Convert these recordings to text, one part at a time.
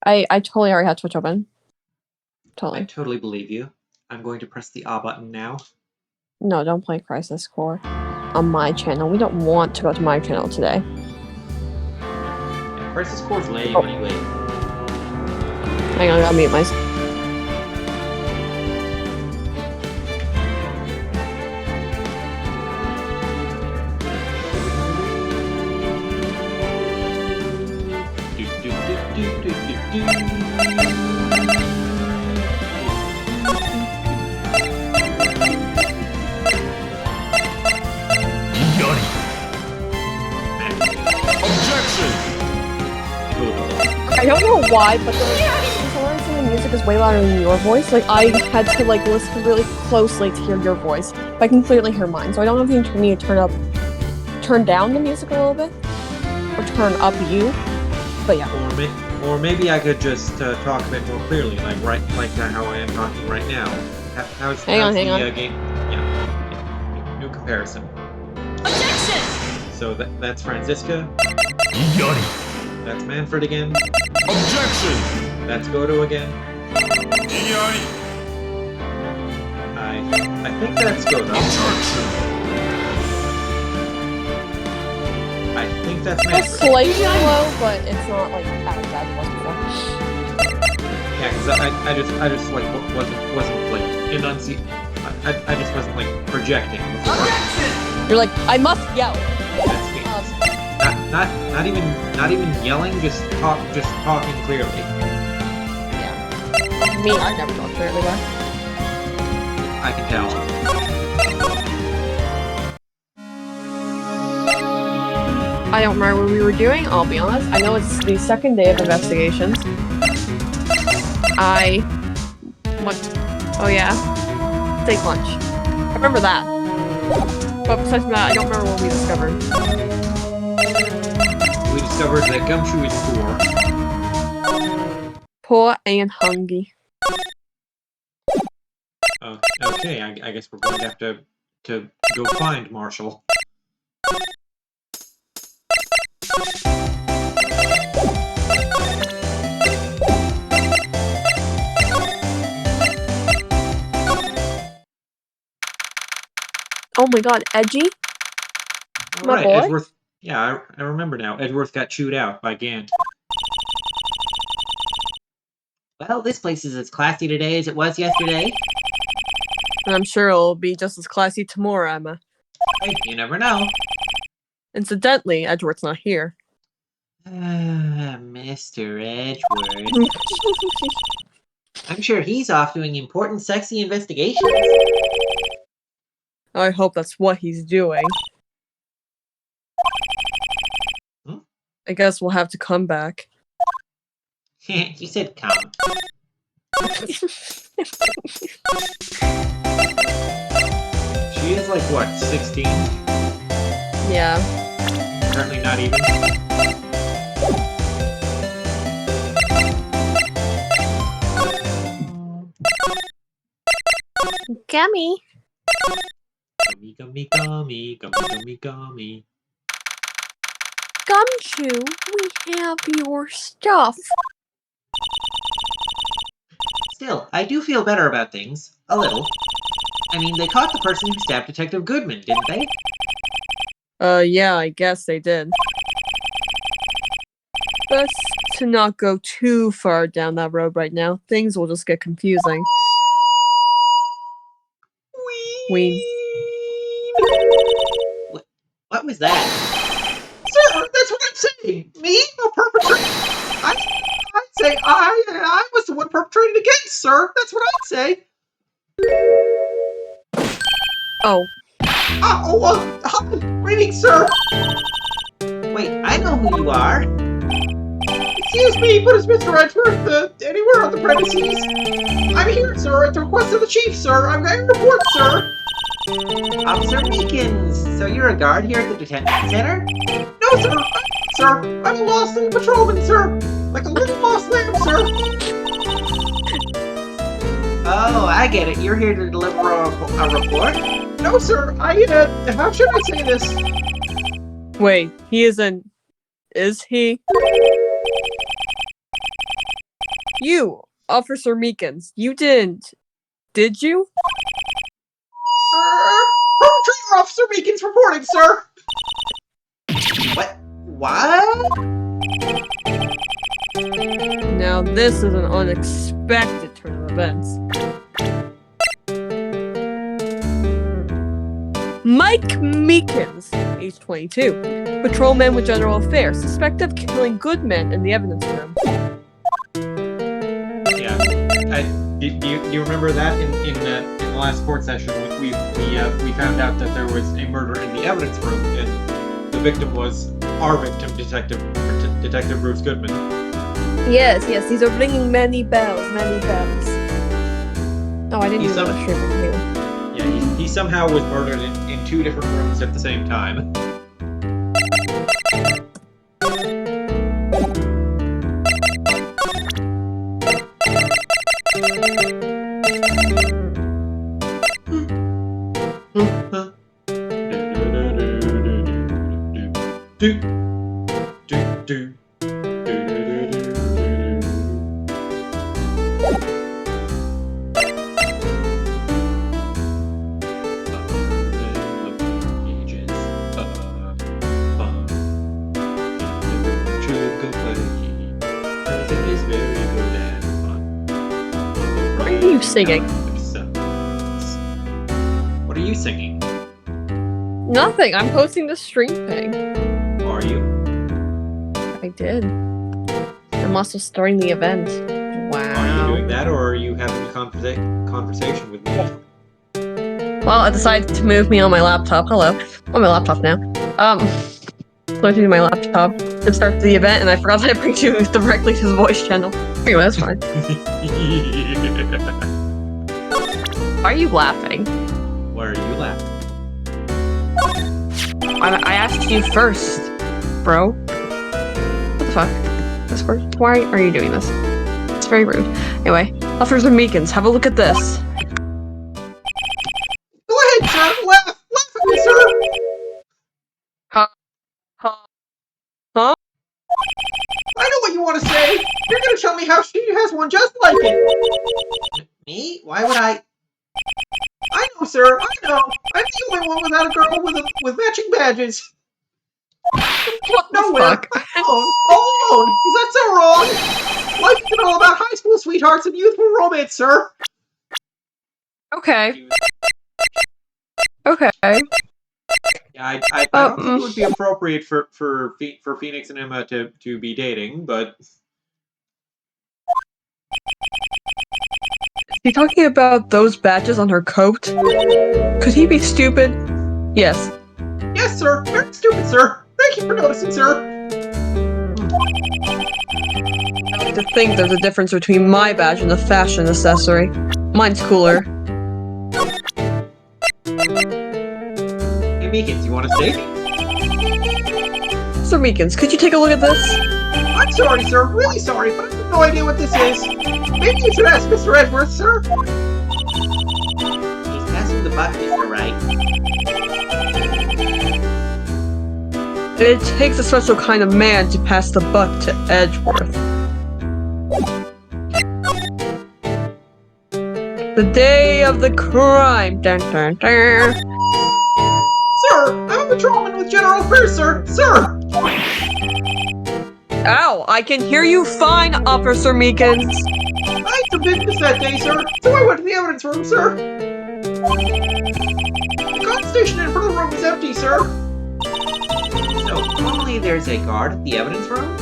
I totally already had Twitch open. I Totally. totally believe you. I'm going to press the A button now. No, don't play Crisis Core on my channel. We don't want to go to my channel today. Yeah, Crisis Core's lame anyway. Hang on, I gotta mute myself. I don't know why, but the music is way louder than your voice. Like, I had to like listen really closely to hear your voice, but I can clearly hear mine. So I don't know if you need to turn down the music a little bit, or turn up you. But yeah. Or maybe I could just talk a bit more clearly, like how I am talking right now. Hang on. Game? Yeah. New comparison. Objection! So that's Franziska. That's Manfred again. Objection! That's Godo again. I think that's Godo. Objection! I think that's It's Manfred. slightly low, but it's not like as bad as it was before. Yeah, because I just like wasn't like enunciating. I just wasn't like projecting before. Objection! You're like, I must yell. That's me. Not even yelling, just talking clearly. Yeah. Me, I never talk clearly back. I can tell. I don't remember what we were doing, I'll be honest. I know it's the second day of investigations. Oh yeah. Take lunch. I remember that. But besides from that, I don't remember what we discovered. We discovered that Gumshoe is poor. Poor and hungry. Okay, I guess we're going to have to go find Marshall. Oh my god, Edgy? My boy? Edgeworth. Yeah, I remember now. Edgeworth got chewed out by Gant. Well, this place is as classy today as it was yesterday. And I'm sure it'll be just as classy tomorrow, Emma. Hey, you never know. Incidentally, Edgeworth's not here. Mr. Edgeworth. I'm sure he's off doing important, sexy investigations. I hope that's what he's doing. Hmm? I guess we'll have to come back. You said come. She is like, what, 16? Yeah. Apparently not even. Gummy. Gummy. Gumshoe, we have your stuff. Still, I do feel better about things. A little. I mean, they caught the person who stabbed Detective Goodman, didn't they? Yeah, I guess they did. Best to not go too far down that road right now. Things will just get confusing. What was that? Sir, that's what I'm saying! Me? A perpetrator? I'd say I was the one perpetrated against, sir! That's what I'd say! Oh. Hi, greetings, sir! Wait, I know who you are. Excuse me, but is Mr. Edgeworth anywhere on the premises? I'm here, sir, at the request of the chief, sir. I'm going to report, sir. Officer Meekins. So you're a guard here at the detention center? No, sir. I'm a lost little patrolman, sir. Like a little lost lamb, sir. Oh, I get it. You're here to deliver a report? No, sir. How should I say this? Wait, he isn't... Is he? You, Officer Meekins, you didn't, did you? Perpetrator Officer Meekins reporting, sir! What? Now this is an unexpected turn of events. Mike Meekins, age 22, patrolman with general affairs, suspected of killing good men in the evidence room. Yeah. Do you remember that in the last court session? We found out that there was a murder in the evidence room, and the victim was our victim, Detective Bruce Goodman. Yes, these are ringing many bells. Oh, I didn't even know stream it here. Yeah, he somehow was murdered in 2 different rooms at the same time. What are you singing? What are you singing? Nothing. I'm posting the stream thing. Are you? I did. I'm also starting the event. Wow. Are you doing that, or are you having a conversation with me? Well, I decided to move me on my laptop. Hello. On my laptop now. So I do my laptop to start the event, and I forgot that I bring you directly to the voice channel. Anyway, that's fine. Why are you laughing? Why are you laughing? I asked you first, bro. What the fuck? Why are you doing this? It's very rude. Anyway, Officer Meekins, have a look at this. Go ahead, sir! Laugh at me, sir! Huh? I know what you want to say! You're gonna tell me how she has one just like it! Me? Why would I? I know, sir, I know! I'm the only one without a girl with matching badges! What the Nowhere! fuck? All alone! Is that so wrong? Life is all about high school sweethearts and youthful romance, sir! Okay. Yeah, I don't think it would be appropriate for Phoenix and Emma to be dating, but... Is he talking about those badges on her coat? Could he be stupid? Yes. Yes, sir! Very stupid, sir! Thank you for noticing, sir! I like to think there's a difference between my badge and a fashion accessory. Mine's cooler. Hey, Meekins, you want to stay? Sir Meekins, could you take a look at this? I'm sorry, sir. Really sorry, but I have no idea what this is. Maybe you should ask Mr. Edwards, sir. He's passing the buck, Mr. Wright. It takes a special kind of man to pass the buck to Edgeworth. The day of the crime. Dun, dun, dun. Sir, I'm a patrolman with General Affairs, sir. Sir! Ow! I can hear you fine, Officer Meekins. I had some business that day, sir, so I went to the evidence room, sir. The guard station in front of the room is empty, sir. So, normally there's a guard at the evidence room?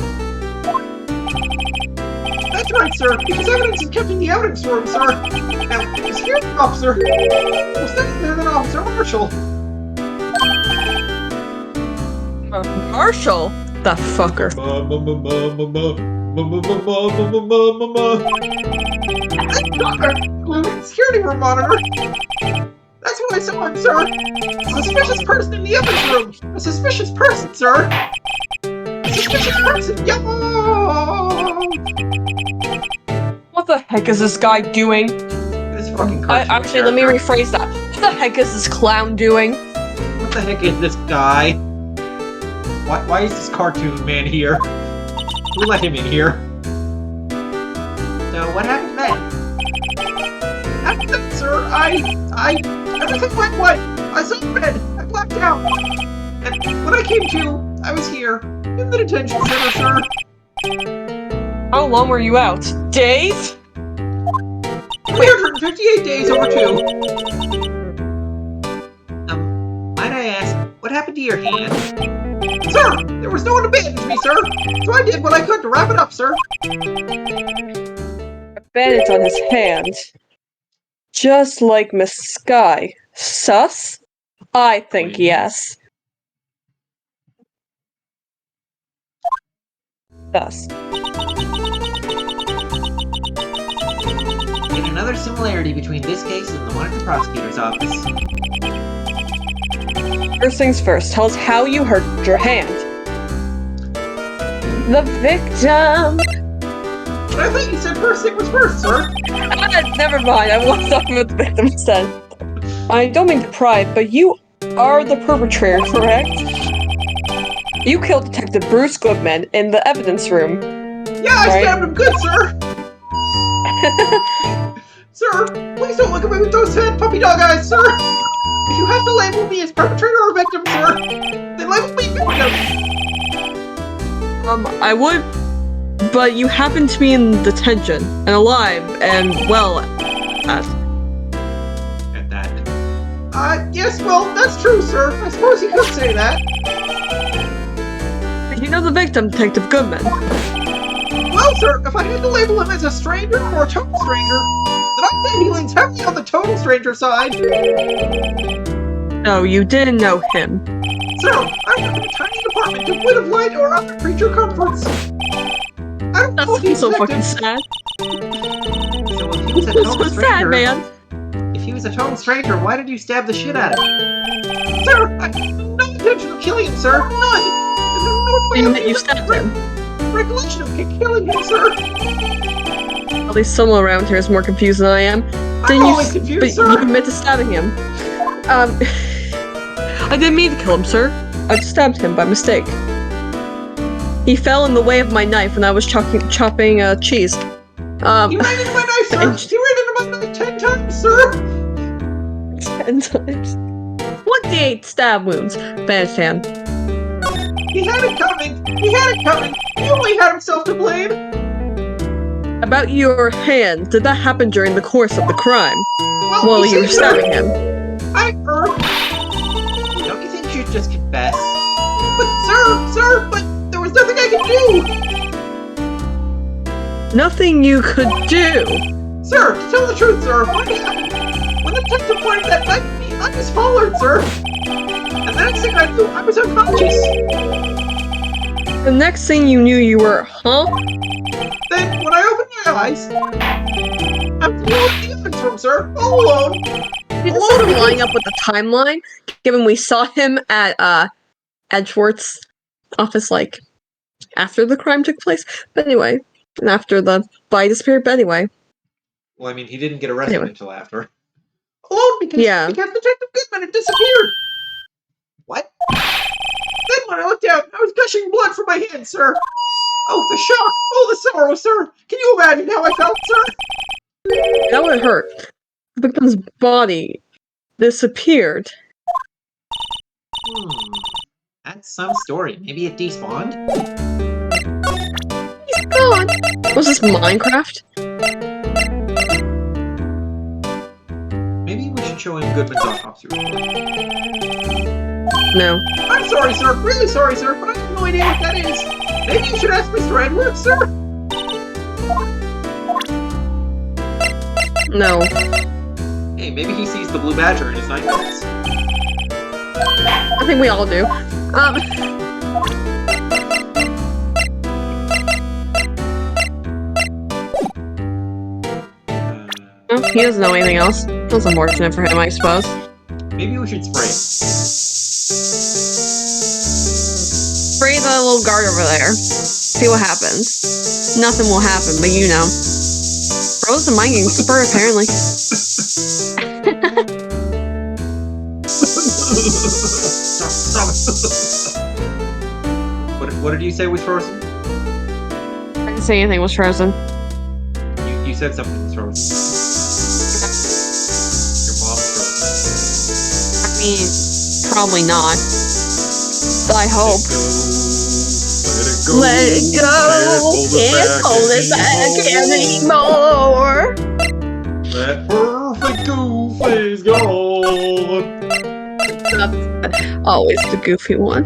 That's right, sir, because evidence is kept in the evidence room, sir. Now, is here the officer? Was that there than Officer Marshall? Marshall? That fucker. Security room monitor. That's what I saw him, sir. A suspicious person in the evidence room. A suspicious person, sir. A suspicious person. Yo! What the heck is this guy doing? This fucking Actually, let me rephrase that. What the heck is this clown doing? What the heck is this guy? Why is this cartoon man here? Who let him in here? So, what happened then? After that, sir, everything went white. I saw red. I blacked out. And when I came to, I was here, in the detention center, sir. How long were you out? Days? 358 days over 2. Might I ask, what happened to your hand? Sir, there was no one to bandage me, sir. So I did what I could to wrap it up, sir. A bandage on his hand. Just like Miss Sky. Sus? I think yes. Sus. Yet another similarity between this case and the one at the prosecutor's office. First things first, tell us how you hurt your hand. The victim! But I thought you said first thing was first, sir. Never mind, I was talking about the victim instead. I don't mean to pry, but you are the perpetrator, correct? You killed Detective Bruce Goodman in the evidence room. Yeah, I stabbed him good, sir! Sir, please don't look at me with those sad puppy dog eyes, sir! If you have to label me as perpetrator or victim, sir, then label me victim! I would, but you happen to be in detention, and alive, and well, At that. Yes, well, that's true, sir. I suppose you could say that. You know the victim, Detective Goodman. Well, sir, if I had to label him as a stranger or a total stranger, then I'd say he leans heavily on the total stranger side. No, you didn't know him. Sir, I work in a tiny department devoid of light or other creature comforts. I don't know if That's he's so a fucking victim. sad. So if he was a That's total so stranger, sad, man. if he was a total stranger, why did you stab the shit out of him? Sir, I had no intention of killing him, sir. None. You meant you stabbed him. Recollection of killing him, sir. At least someone around here is more confused than I am. I'm always confused, but sir. you admit to stabbing him. I didn't mean to kill him, sir. I stabbed him by mistake. He fell in the way of my knife when I was chopping cheese. He ran into my knife, sir! He ran into my knife 10 times, sir! 10 times. 28 stab wounds. Bandaged hand. He had it coming! He had it coming! He only had himself to blame! About your hand, did that happen during the course of the crime? Well, While you were see, stabbing him? Don't you think you should just confess? But, but there was nothing I could do! Nothing you could do! Sir, to tell the truth, sir, what happened? When the detective pointed that knife at me, I just followed, sir! And the next thing I knew, I was unconscious! The next thing you knew, you were, huh? Then, when I opened my eyes, I was alone in the evidence room, sir! All alone! This isn't lining up with the timeline, given we saw him at Edgeworth's office, like, after the crime took place. But anyway, and after the body disappeared, but anyway. Well, I mean, he didn't get arrested until after. Alone because Detective Goodman had disappeared! What? Then when I looked down, I was gushing blood from my hand, sir! Oh, the shock! Oh, the sorrow, sir! Can you imagine how I felt, sir? That would hurt. The victim's body disappeared. That's some story. Maybe it despawned? He's gone! Was this Minecraft? Maybe we should show him Goodman's autopsy report. No. I'm sorry, sir. Really sorry, sir, but I have no idea what that is. Maybe you should ask Mr. Edwards, sir? No. Hey, maybe he sees the blue badger in his night notes. I think we all do. Well, he doesn't know anything else. That's unfortunate for him, I suppose. Maybe we should spray it. Spray the little guard over there. See what happens. Nothing will happen, but you know. Bro's a mind game keeper, apparently. Stop it. What did you say was frozen? I didn't say anything was frozen. You you said something's frozen. Your mom's frozen. I mean, probably not. But I hope. Let it go. Can't hold it back anymore. That perfect goof is gone. That's always the goofy one.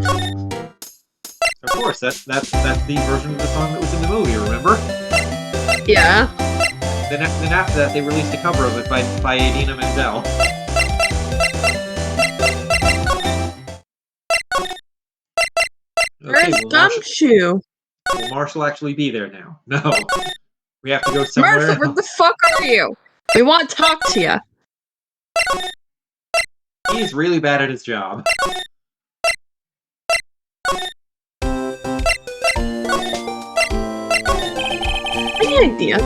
Of course, that's the version of the song that was in the movie. Remember? Yeah. Then after that, they released a cover of it by Idina Menzel. Where's Okay, Gumshoe? will Marshall actually be there now? No. We have to go somewhere Marshall, else. where the fuck are you? We want to talk to you. He's really bad at his job. Any ideas?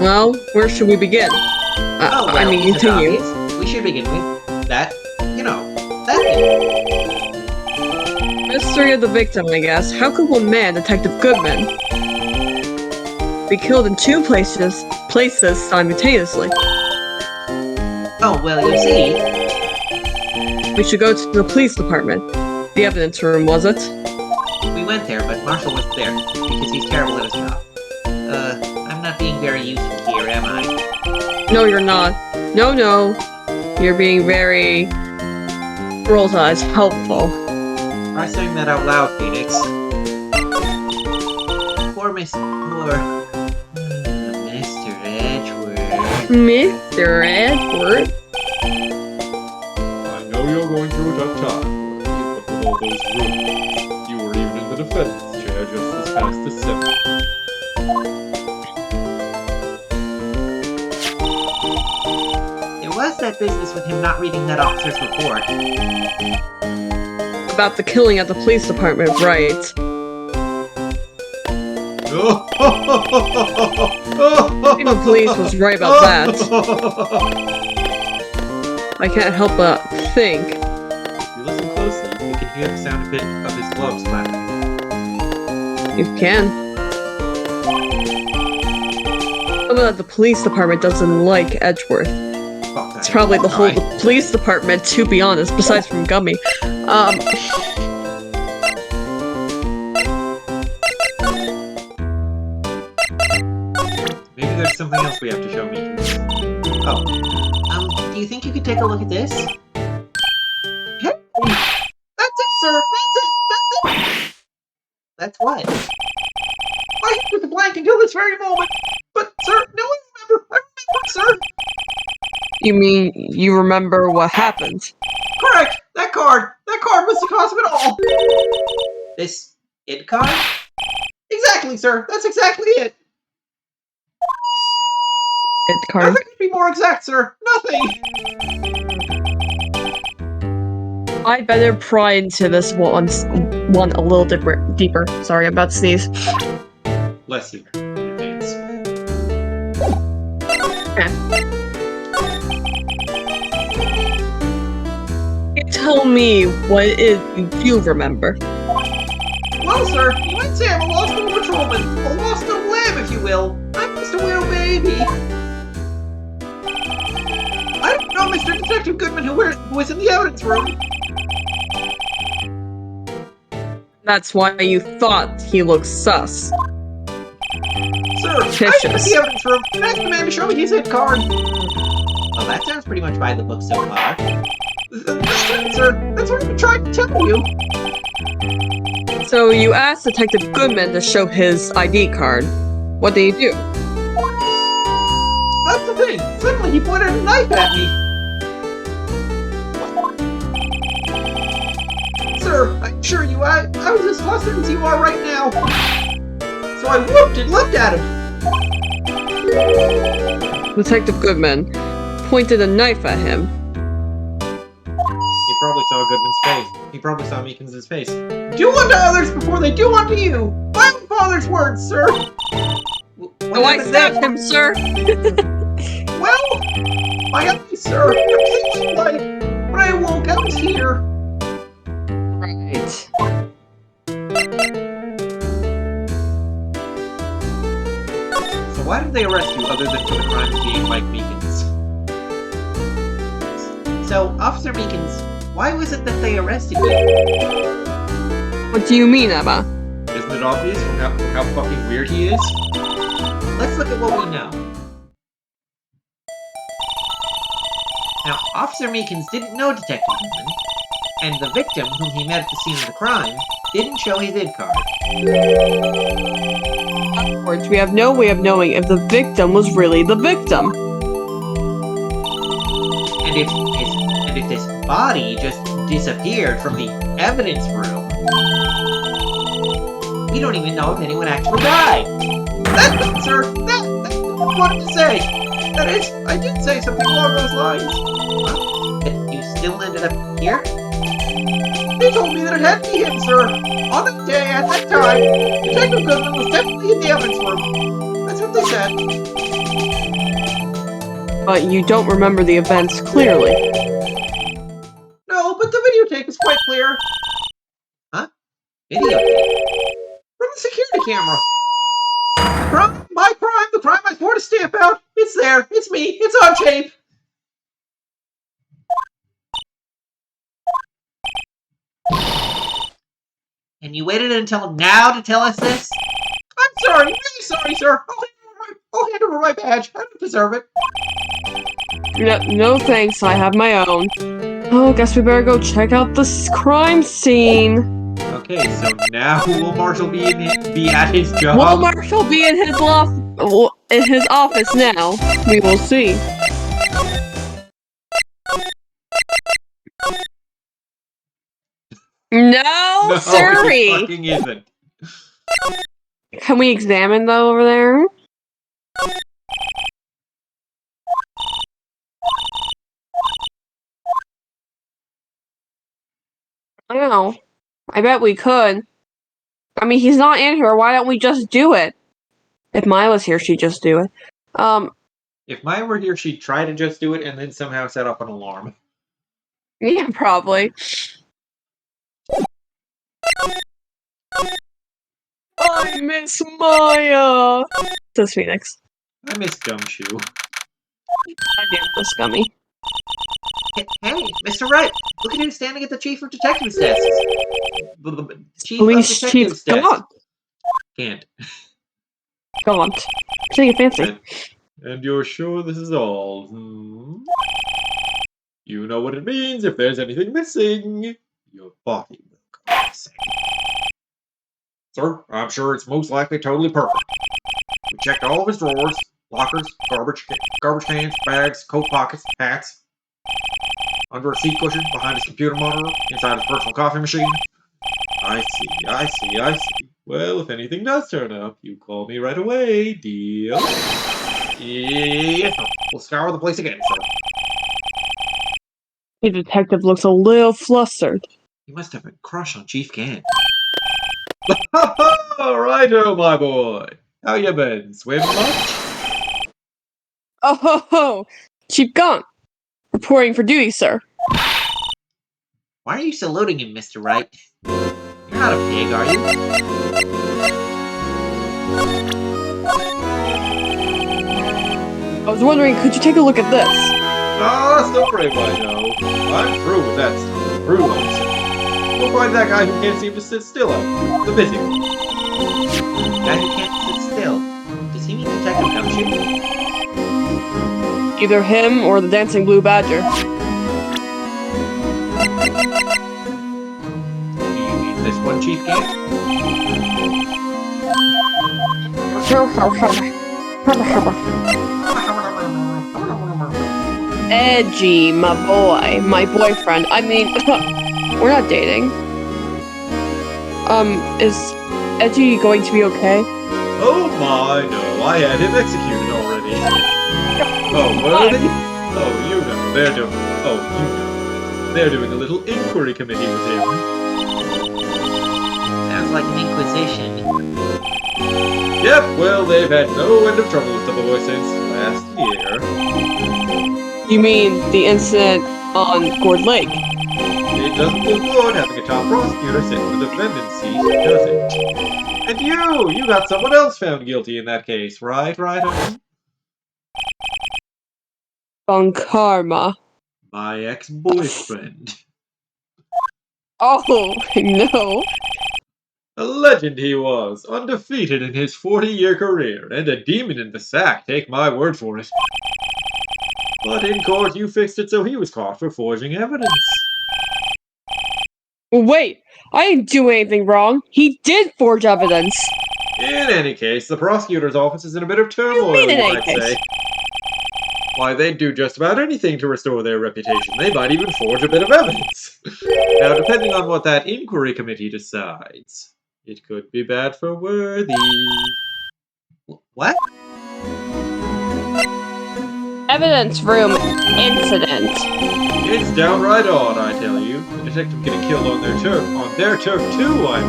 Well, where should we begin? I mean, it's continue. obvious. We should begin with that, that thing. Mystery of the victim, I guess. How could one man, Detective Goodman, be killed in two places simultaneously? Oh, well, you see, We should go to the police department. The evidence room, was it? we went there, but Marshall wasn't there because he's terrible at his job. I'm not being very useful here, am I? No, you're not. No. You're being very... Roll's eyes helpful. Try saying that out loud, Phoenix. Poor Mr. Edgeworth. Mr. Edward? I know you're going through a tough time, but with all those rumors, you were even in the defendant's chair just this past December. There was that business with him not reading that officer's report. About the killing at the police department, right? Even the police was right about that. I can't help but think. If you listen closely, you can hear the sound of his gloves clapping. You can. Someone at the police department doesn't like Edgeworth. It's probably the whole police department, to be honest, besides from Gummy. Maybe there's something else we have to show Meekins. Oh. Do you think you could take a look at this? Hey! That's it, sir! That's it! That's what? I with the blank until this very moment! But, sir, no, I remember, sir! You mean you remember what happened? Correct! That card was the cause of it all! This id card? Exactly, sir! That's exactly it! It card. Nothing could be more exact, sir! Nothing! I better pry into this one a little deeper. Sorry, I'm about to sneeze. Bless you in advance. Tell me what it is you do remember. Well, sir, you might say I'm a lost little patrolman. A lost little lamb, if you will. I'm just a widow baby. I don't know Mr. Detective Goodman who was in the evidence room. That's why you thought he looked sus. Sir, I was in the evidence room and asked the man to show me his hit card. Well, that sounds pretty much by the book so far. That's right, sir. That's what I've been trying to tell you. So you asked Detective Goodman to show his ID card. What did he do? That's the thing. Suddenly he pointed a knife at me. Sir, I assure you, I was as flustered as you are right now. So I whooped and looked at him. Detective Goodman pointed a knife at him. He probably saw Goodman's face. He probably saw Meekins' face. Do unto others before they do unto you. My own father's words, sir. So I stabbed him, sir. Well, my eyes, sir. I'm thinking like when I awoke, I was here. Right. So why did they arrest you other than for the crime of being like Meekins? So, Officer Meekins, why was it that they arrested you? What do you mean, Emma? Isn't it obvious from how fucking weird he is? Let's look at what we know. Now, Officer Meekins didn't know Detective Newman, and the victim, whom he met at the scene of the crime, didn't show his ID card. In other words, we have no way of knowing if the victim was really the victim. And if this body just disappeared from the evidence room, we don't even know if anyone actually died. That's it, sir. That's what I wanted to say. That is, I did say something along those lines. Well, but you still ended up here? They told me that it had to be him, sir. On that day, at that time, Detective Goodman was definitely in the evidence room. That's what they said. But you don't remember the events clearly. No, but the videotape is quite clear. Huh? Videotape? From the security camera. Crime, my crime, the crime I swore to stamp out. It's there. It's me. It's on tape. And you waited until now to tell us this? I'm sorry, really sorry, sir. I'll hand over my badge. I don't deserve it. No thanks, I have my own. Oh, guess we better go check out this crime scene. Okay, so now will Marshall be at his job? Will Marshall be in his office now? We will see. No, No, sirree! he fucking isn't. Can we examine though over there? I don't know. I bet we could. I mean, he's not in here. Why don't we just do it? If Maya was here, she'd just do it. If Maya were here, she'd try to just do it and then somehow set off an alarm. Yeah, probably. I miss Maya! Says Phoenix. I miss Gumshoe. I do miss Gummy. Hey, Mr. Wright, look at who's standing at the Chief of Detectives desk. The Chief Police of Detectives Chief desk. Gaunt. Can't. Gaunt. Take it fancy. And you're sure this is all? Hmm? You know what it means if there's anything missing. Your body will go missing. Sir, I'm sure it's most likely totally perfect. We checked all of his drawers, lockers, garbage cans, bags, coat pockets, hats, under a seat cushion, behind his computer monitor, inside his personal coffee machine. I see. Well, if anything does turn up, you call me right away, deal? Yes, sir. We'll scour the place again, sir. The detective looks a little flustered. You must have a crush on Chief Gant. Righto, my boy. How you been? Swim much? Oh ho ho! Chief Gaunt! Reporting for duty, sir. Why are you saluting him, Mr. Wright? You're not a pig, are you? I was wondering, could you take a look at this? Ah, so brave, I know. I'm through with that stuff. Through, I'm saying. We'll find that guy who can't seem to sit still out. The busy one. Guy who can't sit still. Does he mean Detective Gumshoe? Either him or the dancing blue badger. Do you mean this one, Chief Gant? Edgy, my boy. My boyfriend. I mean, we're not dating. Is Edgy going to be okay? Oh my, no. I had him executed already. Oh, were they? Oh, you know. They're doing... Oh, you know. They're doing a little inquiry committee with him. Sounds like an inquisition. Yep, well, they've had no end of trouble with the boy since last year. You mean the incident on Gourd Lake. It doesn't look good having a top prosecutor sit in the defendant's seat, does it? And you got someone else found guilty in that case, right? On Karma. My ex-boyfriend. Oh, no. A legend he was, undefeated in his 40-year career, and a demon in the sack, take my word for it. But in court, you fixed it so he was caught for forging evidence. Wait, I didn't do anything wrong. He did forge evidence. In any case, the prosecutor's office is in a bit of You turmoil, mean in you any might case? say. Why, they'd do just about anything to restore their reputation. They might even forge a bit of evidence. Now, depending on what that inquiry committee decides, it could be bad for Worthy. What? Evidence room incident. It's downright odd, I tell you. The detective getting killed on their turf too, I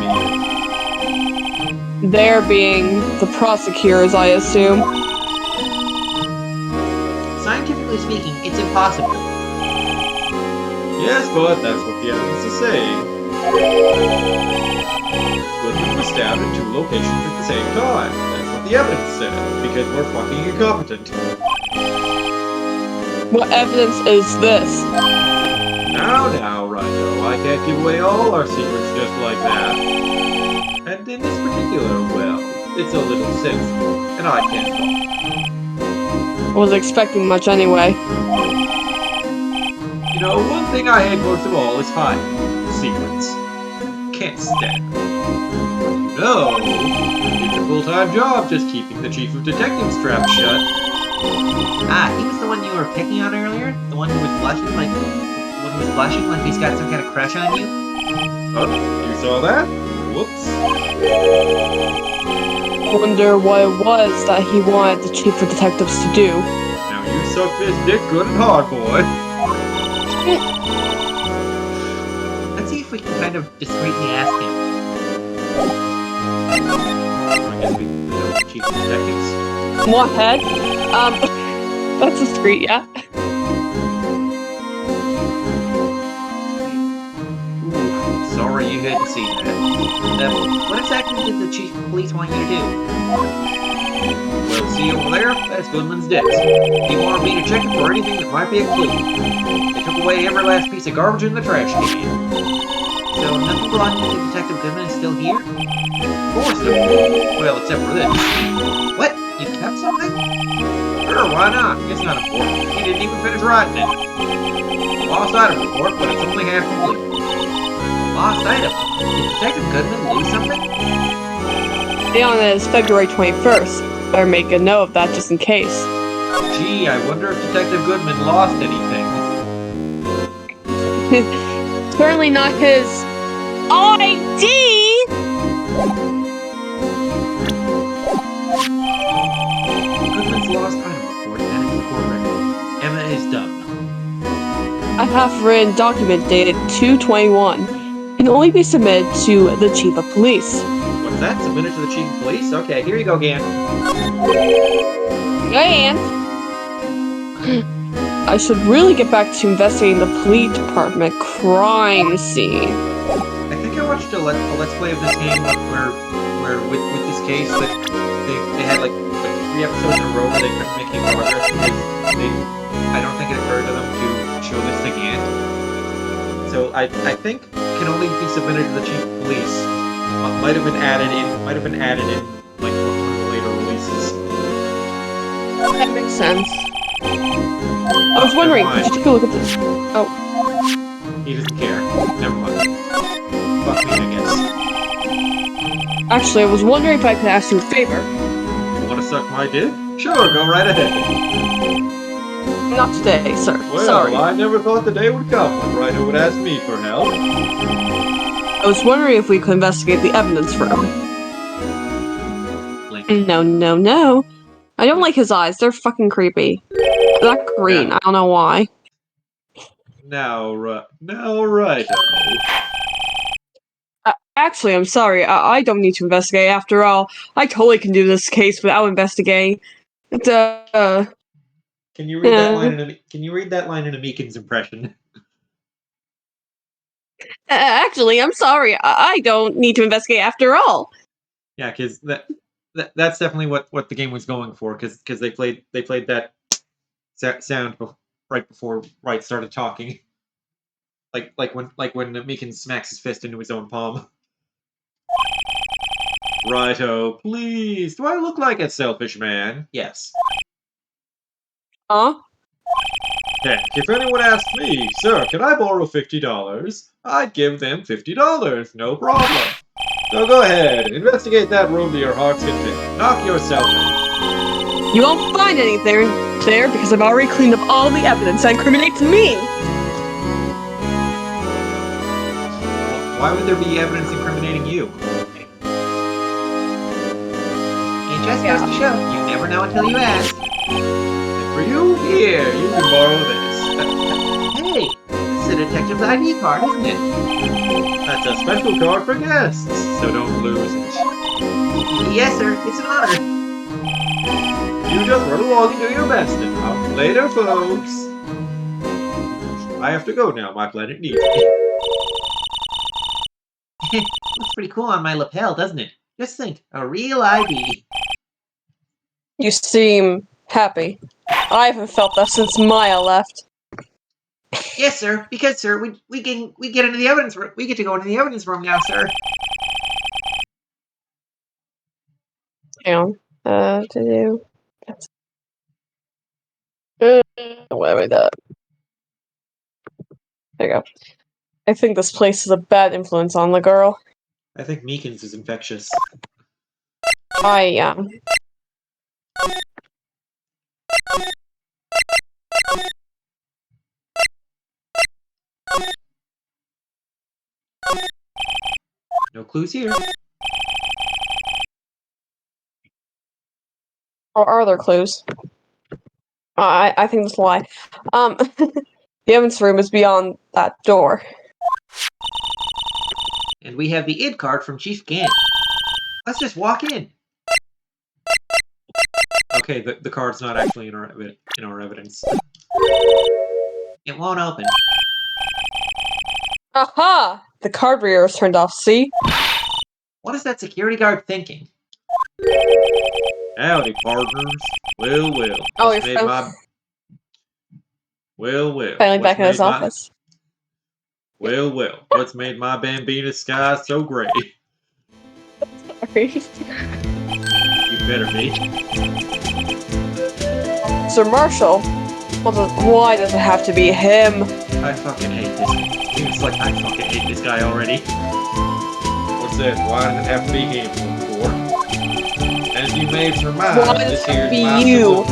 mean. There being the prosecutors, I assume. Scientifically speaking, it's impossible. Yes, but that's what the evidence is saying. Goodman was stabbed in 2 locations at the same time. That's what the evidence said, because we're fucking incompetent. What evidence is this? Now, Righto, I can't give away all our secrets just like that. And in this particular, well, it's a little sensitive, and I can't talk. Was expecting much anyway. You know, one thing I hate most of all is hiding secrets. Can't stand them. But you know, it's a full-time job just keeping the chief of detectives strapped shut. Ah, he was the one you were picking on earlier? The one who was blushing like he's got some kind of crush on you? Oh, you saw that? Whoops. Wonder what it was that he wanted the chief of detectives to do. Now you suck this dick good and hard, boy. Let's see if we can kind of discreetly ask him. I guess we can know the chief of detectives. What head? That's a street, yeah. Ooh, sorry you had to see that. What exactly did the chief of police want you to do? Well, see over there? That's Goodman's desk. He wanted me to check it for anything that might be a clue. They took away every last piece of garbage in the trash can. So nothing belonging to Detective Goodman is still here? Of course not. Well, except for this. What? You kept something? Sure, why not? It's not important. He didn't even finish writing it. Lost item report, but it's only half complete. Lost item? Did Detective Goodman lose something? The on is February 21st. Better make a note of that just in case. Gee, I wonder if Detective Goodman lost anything. Certainly not his ID! Goodman's lost item report added to the court record. Emma is dumb. A half-written document dated 2/21 can only be submitted to the chief of police. What's that? Submitted to the chief of police? Okay, here you go, Gan. And I should really get back to investigating the police department crime scene. I think I watched a let's play of this game where with this case that they had like 3 episodes in a row where they couldn't make any progress because I don't think it occurred to them to show this to Gant. So I think can only be submitted to the chief of police. Might have been added in like one of the later releases. That makes sense. I was wondering, could you take a look at this? Oh. He doesn't care. Never mind. Fuck me, I guess. Actually, I was wondering if I could ask you a favor. You wanna suck my dick? Sure, go right ahead. Not today, sir. Well, Sorry. I never thought the day would come when Wright would ask me for help. I was wondering if we could investigate the evidence room. No. I don't like his eyes. They're fucking creepy. That green. I don't know why. Now, Wright. Actually, I'm sorry. I don't need to investigate. After all, I totally can do this case without investigating. Can you read that line in a Meekins impression? Actually, I'm sorry. I don't need to investigate after all. Yeah, because that's definitely what the game was going for. Because they played that sound right before Wright started talking. Like when Meekins smacks his fist into his own palm. Righto, please. Do I look like a selfish man? Yes. Huh? Heck, if anyone asked me, sir, can I borrow $50? I'd give them $50, no problem. So go ahead, investigate that room to your heart's content. Knock yourself out. You won't find anything there because I've already cleaned up all the evidence that incriminates me. Why would there be evidence incriminating you? It just goes to show, you never know until you ask. And for you, here, you can borrow this. Hey, this is a detective's ID card, isn't it? That's a special card for guests, so don't lose it. Yes, sir. It's an honor. You just run along and do your best now. Later, folks. I have to go now. My planet needs me. Looks pretty cool on my lapel, doesn't it? Just think, a real ID. You seem happy. I haven't felt that since Maya left. Yes, sir. Because, sir, we get into the evidence room. We get to go into the evidence room now, sir. Hang on. To do. Whatever that. There you go. I think this place is a bad influence on the girl. I think Meekins is infectious. I No clues here. Or are there clues? I think that's a lie. The evidence room is beyond that door. And we have the ID card from Chief Gant. Let's just walk in. Okay, the card's not actually in our evidence. It won't open. Aha! The card reader is turned off, see? What is that security guard thinking? Howdy, partners. Well. Oh, What's you're made my... Well. finally What's back in his made my... office. Well. What's made my Bambina sky so gray? Sorry. You better be. Sir Marshall? Why does it have to be him? I fucking hate this. It's like I fucking hate this guy already. What's that? Why does it have to be him for? As you may surmise, Why does this it have to here's be my you?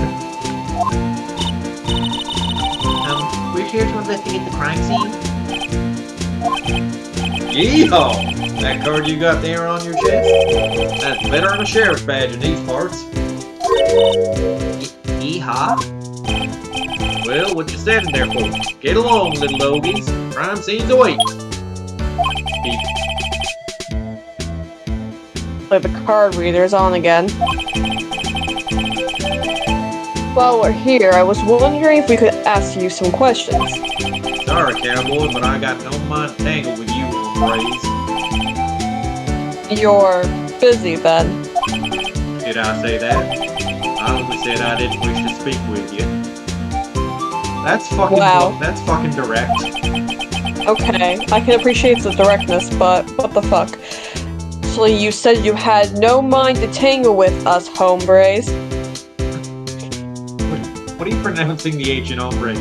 We're here to investigate the crime scene. Yeehaw! That card you got there on your chest? That's better than a sheriff's badge in these parts. Yeehaw. Well, what you standing there for? Get along, little logies. Crime scene's await. Like the card reader's on again. While we're here, I was wondering if we could ask you some questions. Sorry, cowboy, but I got no mind to tangle with you, hombres. You're busy then. Did I say that? I only said I didn't wish to speak with you. That's fucking Wow. That's fucking direct. Okay, I can appreciate the directness, but what the fuck? Actually, you said you had no mind to tangle with us, hombres. What are you pronouncing the H in hombre?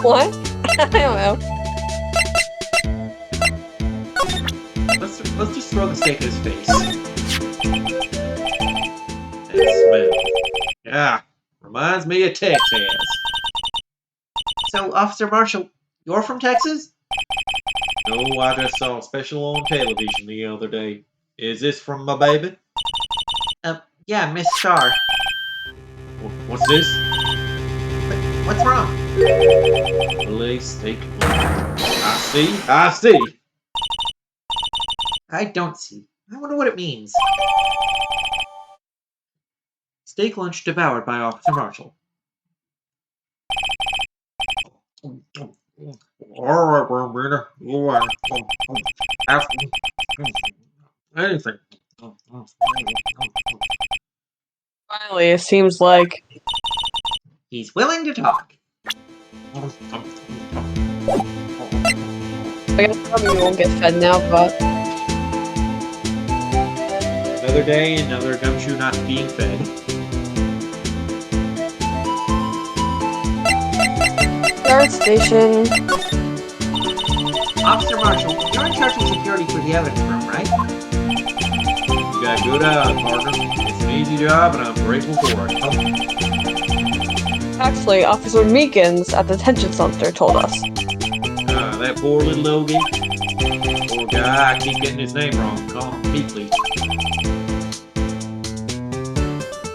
What? I don't know. Let's just throw the steak in his face. That smell. Yeah, reminds me of Texas. So, Officer Marshall, you're from Texas? No, I just saw a special on television the other day. Is this from my baby? Yeah, Miss Starr. What's this? What's wrong? Police steak. I see. I don't see. I wonder what it means. Steak lunch devoured by Officer Marshall. Alright, Bambina. Ask anything. Finally, it seems like He's willing to talk. I guess probably won't get fed now, but Another day, another Gumshoe not being fed. guard station. Officer Marshall, you're in charge of security for the evidence room, right? You got good eyes, partner. It's an easy job, and I'm grateful for it. Actually, Officer Meekins at the detention center told us. That poor little Logie. Poor guy, I keep getting his name wrong. Call him Peakley.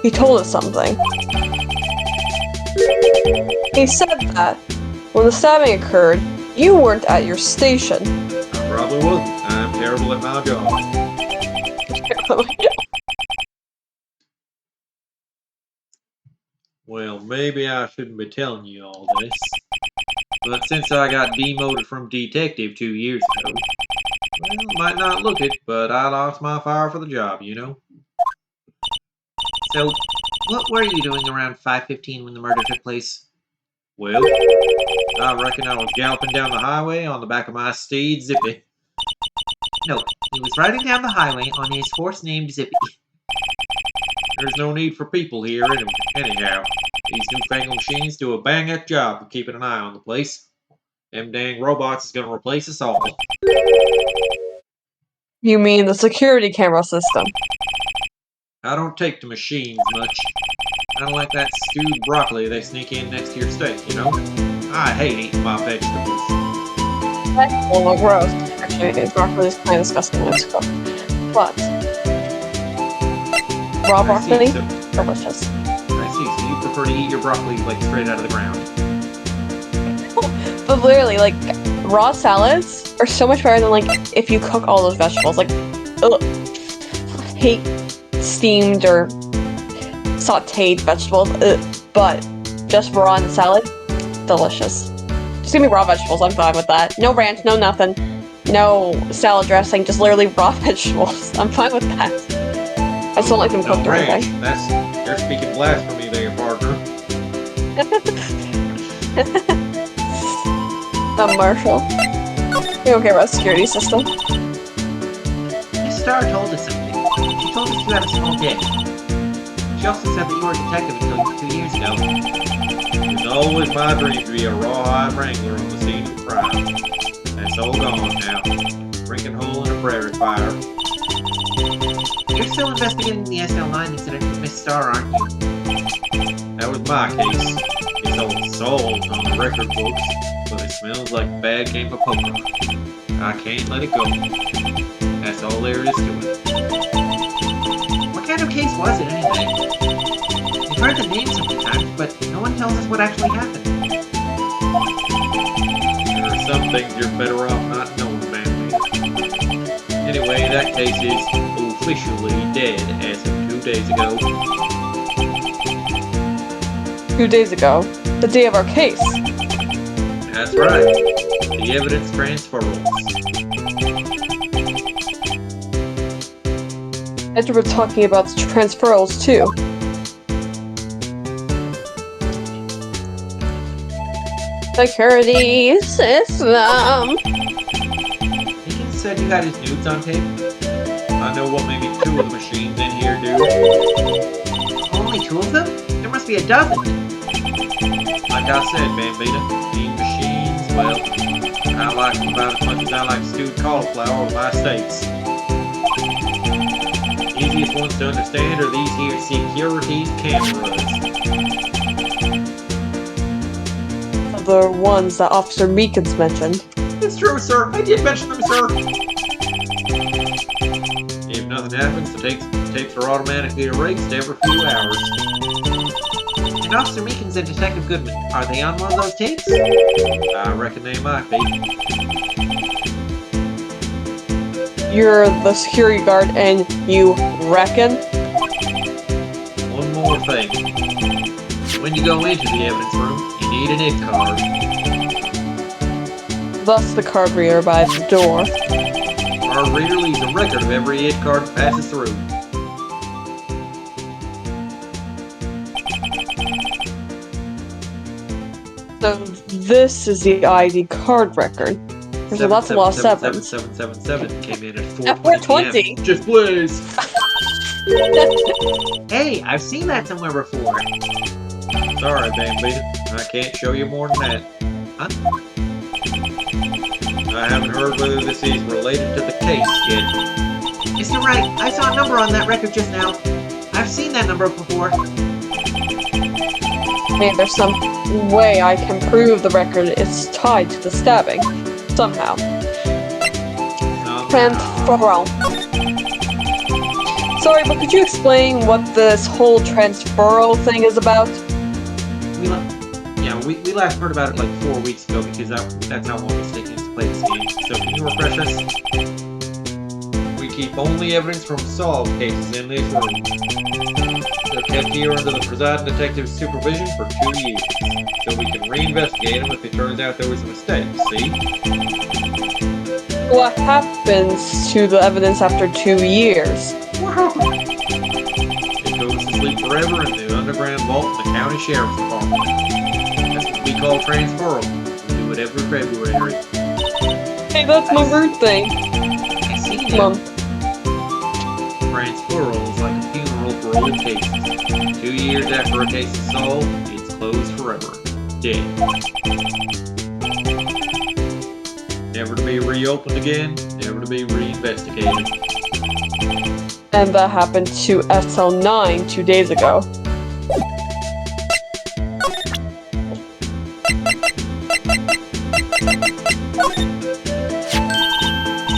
He told us something. He said that when the stabbing occurred, you weren't at your station. I probably wasn't. I'm terrible at my job. Well, maybe I shouldn't be telling you all this. But since I got demoted from detective 2 years ago, well, might not look it, but I lost my fire for the job, you know? So, what were you doing around 5:15 when the murder took place? Well, I reckon I was galloping down the highway on the back of my steed, Zippy. No, he was riding down the highway on his horse named Zippy. There's no need for people here anyhow. These newfangled machines do a bang-up job of keeping an eye on the place. Them dang robots is gonna replace us all. You mean the security camera system? I don't take to machines much. Kinda like that stewed broccoli they sneak in next to your steak, you know? I hate eating my vegetables. Well, gross. Actually, broccoli is kind of disgusting when it's cooked. But raw broccoli, delicious. I see, so you prefer to eat your broccoli like straight out of the ground. But literally, like, raw salads are so much better than, like, if you cook all those vegetables. Like, ugh. I hate steamed or sauteed vegetables, but just raw in the salad, delicious. Just give me raw vegetables, I'm fine with that. No ranch, no nothing. No salad dressing, just literally raw vegetables. I'm fine with that. I just don't like them cooked or ranch. anything. You're speaking blasphemy there, partner. Marshall. You don't care about the security system? Miss Starr told us something. She told us you had a small dick. She also said that you were a detective until 2 years ago. It was always my dream to be a rawhide wrangler on the scene of crime. That's all gone now. Drinking hole in a prairie fire. You're still investigating the SL9 incident with Miss Starr, aren't you? That was my case. It's all solved on the record books, but it smells like a bad game of poker. I can't let it go. That's all there is to it. What kind of case was it, anyway? We've heard the name several times, but no one tells us what actually happened. There are some things you're better off not knowing, family. Anyway, that case is officially dead as of 2 days ago. 2 days ago, the day of our case. That's right. The evidence transferals. And we're talking about the transferals too. Security system. Meekins said you had his nudes on tape. I know what maybe 2 of the machines in here do. Only 2 of them? There must be a dozen. Like I said, Bambina, these machines, well, I like them about as much as I like stewed cauliflower with my steaks. Easiest ones to understand are these here security cameras. The ones that Officer Meekins mentioned. It's true, sir. I did mention them, sir. If nothing happens, the tapes are automatically erased every few hours. And Officer Meekins and Detective Goodman, are they on one of those tapes? I reckon they might be. You're the security guard and you reckon? One more thing. When you go into the evidence room, you need an ID card. thus the card reader by the door. Our reader leaves a record of every id card that passes through. So this is the ID card record. There's lots of lost sevens. 77777 came in at At 4:20 4:20. p.m. Just please. Hey, I've seen that somewhere before. Sorry, Bambita. I can't show you more than that. Huh? I haven't heard whether this is related to the case yet. Mr. Wright, I saw a number on that record just now. I've seen that number before. Maybe there's some way I can prove the record is tied to the stabbing. Somehow. Transferal. Sorry, but could you explain what this whole transferal thing is about? We last heard about it like 4 weeks ago because that's how long it's taken us to play this game. So can you refresh us? We keep only evidence from solved cases in this room. They're kept here under the presiding detective's supervision for 2 years. So we can reinvestigate them if it turns out there was a mistake, see? What happens to the evidence after 2 years? What happened? It goes to sleep forever in the underground vault in the county sheriff's department. That's what we call transferal. We do it every February. Hey, that's my birthday. I see that. Mom. Transferal is like a funeral for old cases. 2 years after a case is solved, it's closed forever. Dead. Never to be reopened again, never to be reinvestigated. And that happened to SL9 2 days ago.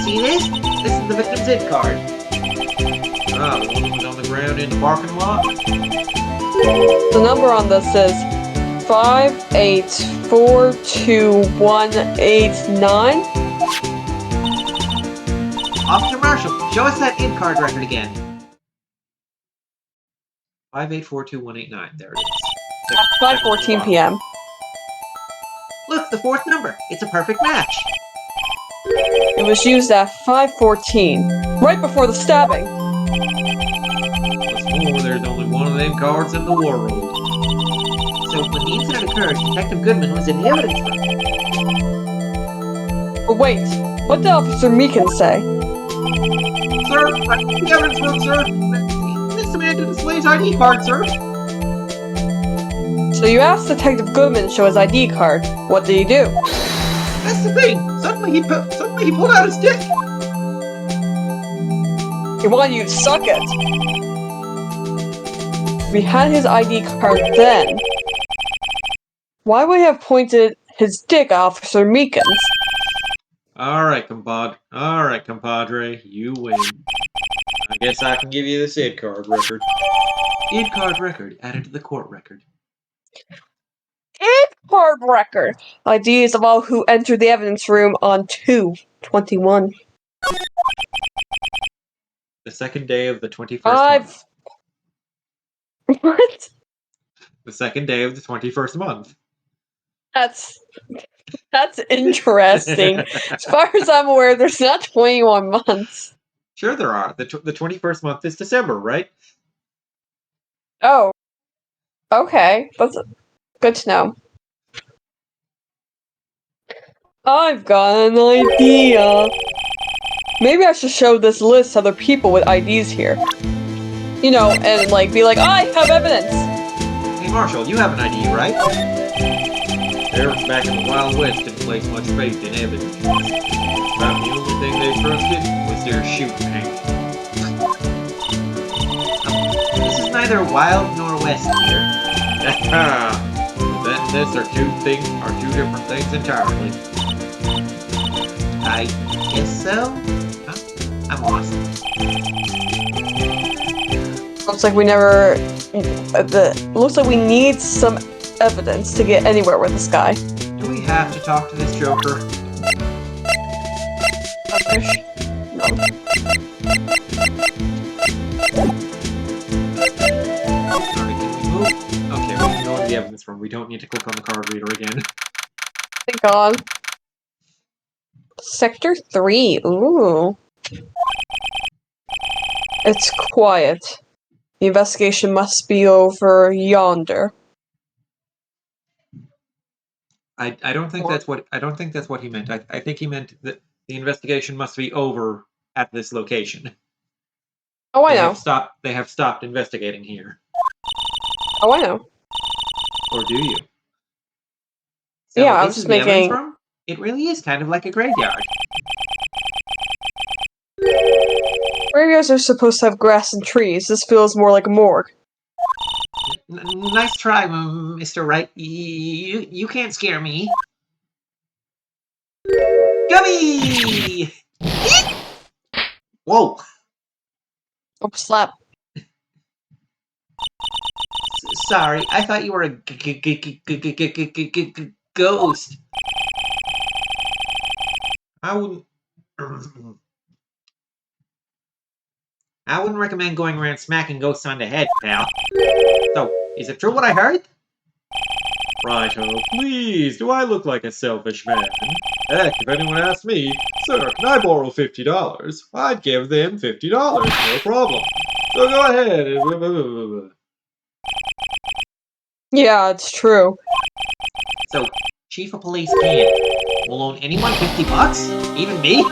See this? This is the victim's id card. Ah, the one that was on the ground in the parking lot? The number on this is 58428189. Officer Marshall, show us that id card record again. 5842189, there it is. At 5:14 p.m. Look, the fourth number. It's a perfect match. It was used at 5:14, right before the stabbing. What's more, there's only one of them cards in the world. So when the incident occurred, Detective Goodman was in the evidence room. But wait, what did Officer Meekins say? Sir, I'm in the evidence room, sir. This man to display his ID card, sir. So you asked Detective Goodman to show his ID card. What did he do? That's the thing. Suddenly he pulled out his dick. He wanted you to suck it. We had his ID card then. Why would he have pointed his dick at Officer Meekins? Alright, compadre, you win. I guess I can give you this id card record. Id card record added to the court record. ID card record. IDs of all who entered the evidence room on 2/21. The second day of the 21st month. What? The second day of the 21st month. That's interesting. As far as I'm aware, there's not 21 months. Sure there are. The 21st month is December, right? Oh. Okay. That's good to know. I've got an idea. Maybe I should show this list to other people with IDs here. You know, and like be like, I have evidence. Hey Marshall, you have an ID, right? Sheriffs back in the Wild West didn't place much faith in evidence. About the only thing they trusted was their shooting hand. This is neither wild nor west here. That and this are two different things entirely. I guess so. Huh? I'm lost. Looks like we never. Looks like we need some evidence to get anywhere with this guy. Do we have to talk to this Joker? No. Alright, can we move? Okay, we can go into the evidence room. We don't need to click on the card reader again. Thank God. Sector 3. Ooh. It's quiet. The investigation must be over yonder. I don't think that's what he meant. I think he meant that the investigation must be over at this location. Oh, I know. They have stopped investigating here. Oh, I know. Or do you? So Yeah, I this was is the evidence making... room? It really is kind of like a graveyard. Graveyards are supposed to have grass and trees. This feels more like a morgue. Nice try, Mr. Wright. You can't scare me. Gummy! Whoa! Oh, slap. Sorry, I thought you were a ghost. I wouldn't. I wouldn't recommend going around smacking ghosts on the head, pal. So, is it true what I heard? Righto, please, do I look like a selfish man? Heck, if anyone asked me, sir, can I borrow $50? I'd give them $50, no problem. So go ahead. Yeah, it's true. So, Chief of Police can. Will loan anyone $50? Even me?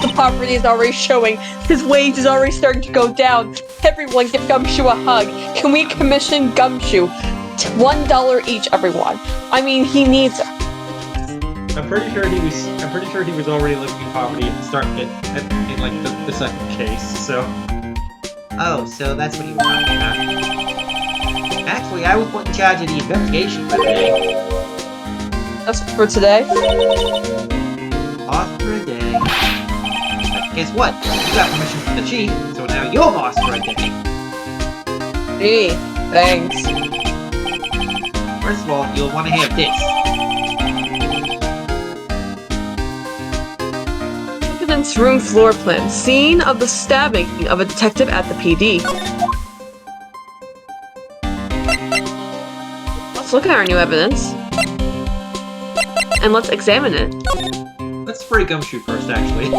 The poverty is already showing. His wage is already starting to go down. Everyone give Gumshoe a hug. Can we commission Gumshoe? $1 each, everyone. I mean, he needs it. I'm pretty sure he was already living in poverty at the start in like the second case. So. Oh, so that's what you were talking about. Actually, I was put in charge of the investigation for today. That's for today. Boss for a day. But guess what? You got permission from the chief, so now you're boss for a day. Gee, thanks. First of all, you'll want to have this. Evidence room floor plan. Scene of the stabbing of a detective at the PD. Let's look at our new evidence. And let's examine it. Let's free Gumshoe first, actually.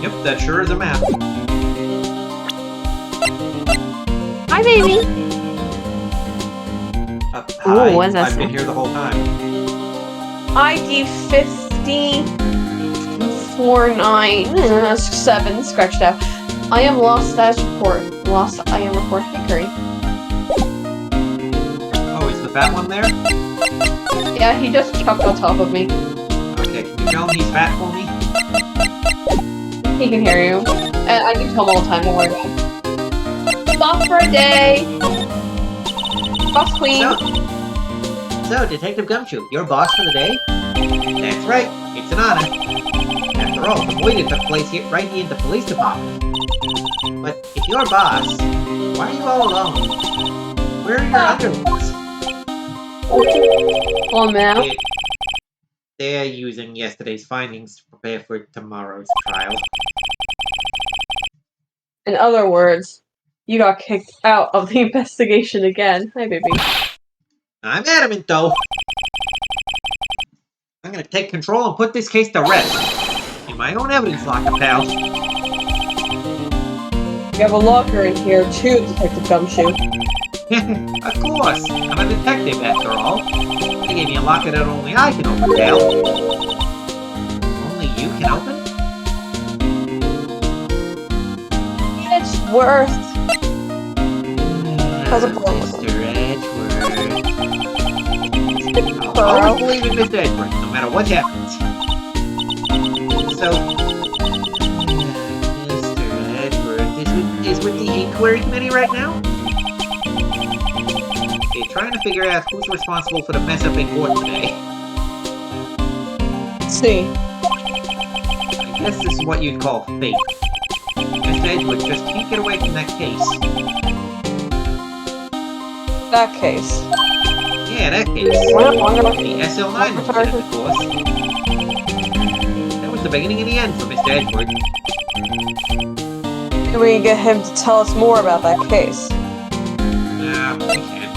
Yep, that sure is a map. Hi, baby. Hi, Ooh, what is that I've been say? here the whole time. ID 5049 scratched out. I am lost status report. I am report Hickory. Oh, is the fat one there? Yeah, he just chucked on top of me. Okay, can you tell him he's fat for me? He can hear you. And I do tell him all the time, don't worry about it. Boss for a day! Boss queen! So, Detective Gumshoe, you're boss for the day? That's right, it's an honor. After all, the void took place here, right here in the police department. But if you're boss, why are you all alone? Where are your underlings? Oh, man. They're using yesterday's findings to prepare for tomorrow's trial. In other words, you got kicked out of the investigation again. Hi, baby. I'm adamant, though. I'm gonna take control and put this case to rest. In my own evidence locker, pal. You have a locker in here, too, Detective Gumshoe. Of course. I'm a detective, after all. They gave me a locker that only I can open, pal. Only you can open? It's worth. How's it going? Mr. Edgeworth. I'll always believe in Mr. Edgeworth, no matter what happens. So, Mr. Edgeworth is with the Inquiry Committee right now? They're trying to figure out who's responsible for the mess up in court today. Let's see. I guess this is what you'd call fate. Mr. Edgeworth just can't get away from that case. That case. Yeah, that case. The SL9 incident, of course. That was the beginning and the end for Mr. Edgeworth. Maybe we can get him to tell us more about that case. Nah, we can't.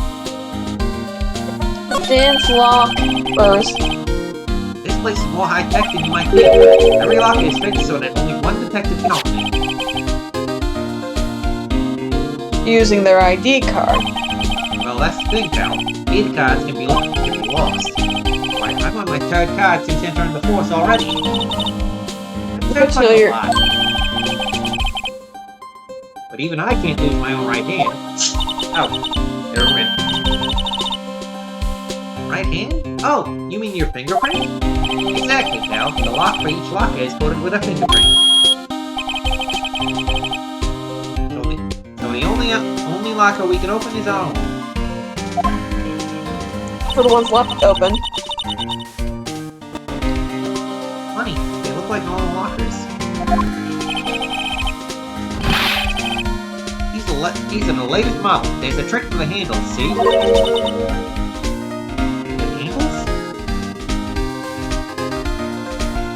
Dance lockers. This place is more high-tech than you might think. Every locker is fixed so that only one detective can open it. Using their ID card. Well, that's the thing, pal. ID cards can be lost. Why, I'm on my third card since entering the force already. That's like a lot. But even I can't lose my own right hand. Oh, there it went. Right hand? Oh, you mean your fingerprint? Exactly, pal. The lock for each locker is coated with a fingerprint. So the only locker we can open is our own. For the ones left open. Funny, they look like normal lockers. These are the latest model. There's a trick to the handles, see? The handles?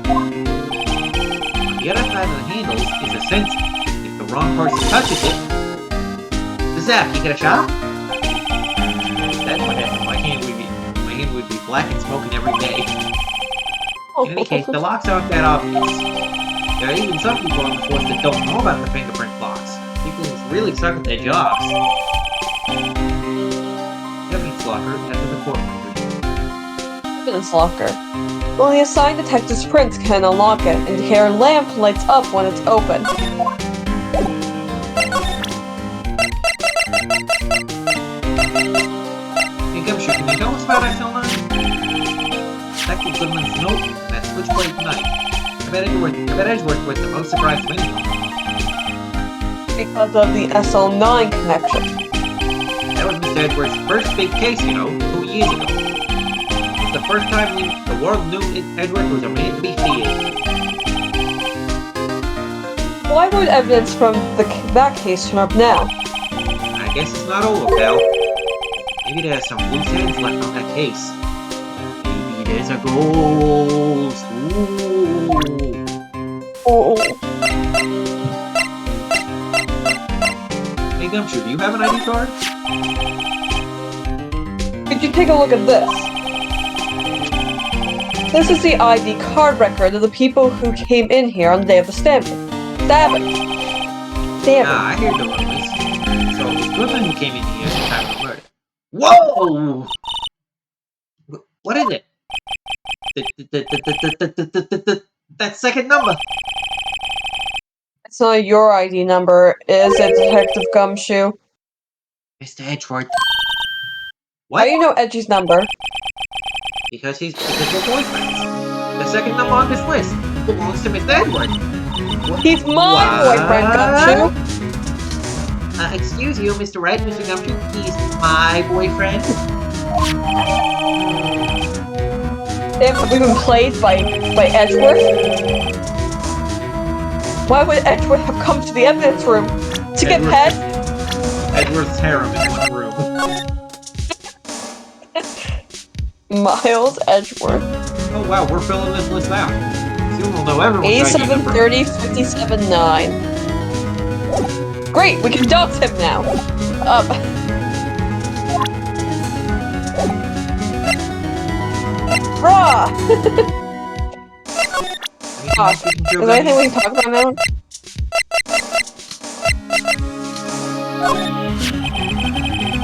On the other side of the handles is a sensor. If the wrong person touches it... Zap, you get a shot? That's what happened. My hand would be black and smoking every day. In any case, the locks aren't that obvious. There are even some people on the force that don't know about the fingerprint locks. People who really suck at their jobs. Evidence locker after the courtroom. Evidence locker. Only assigned detective's prints can unlock it. Indicator lamp lights up when it's open. Hey Gumshoe, can you tell us about SL9? Detective Goodman's note and that switchblade knife. I bet Edgeworth was the most surprised of anyone. Because of the SL9 connection. That was Mr. Edgeworth's first big case, you know, 2 years ago. It was the first time the world knew Edgeworth was a man to be feared. Why would evidence from that case turn up now? I guess it's not over, pal. Maybe there's some loose ends left on that case. Maybe there's a ghost. Ooh. Oh. Hey Gumshoe, do you have an ID card? Could you take a look at this? This is the ID card record of the people who came in here on the day of the stabbing. Nah, I hear the rumors. So it was Goodman who came in here at the time of the murder. Whoa! What is it? That second number! It's not your ID number, is it, Detective Gumshoe? Mr. Edgeworth. How What? do you know Edgy's number? Because we're boyfriends. The second number on this list belongs to Mr. Edgeworth. What? He's my boyfriend, Gumshoe! Excuse you, Mr. Wright, Mr. Gumshoe. He's my boyfriend. Damn, have we been played by Edgeworth? Why would Edgeworth have come to the evidence room? To get pet? Edgeworth's harem in one room. Miles Edgeworth. Oh wow, we're filling this list out. Soon we'll know everyone's ID number. 8730-579. Great, we can dox him now. Bruh! Gosh, is there anything we can talk about now?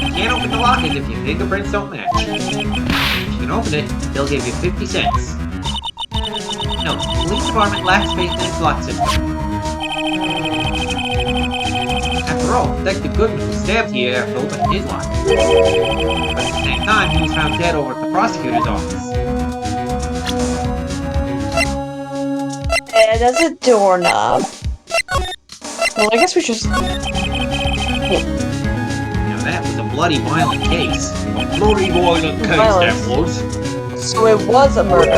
You can't open the locket if your fingerprints don't match. If you can open it, they'll give you 50 cents. No, the police department lacks faith in its lock system. After all, Detective Goodman was stabbed here after opening his lock. But at the same time, he was found dead over at the prosecutor's office. Dead as a doorknob. Well, I guess we should... Now that was a bloody violent case. A bloody violent case, that was. So it was a murder.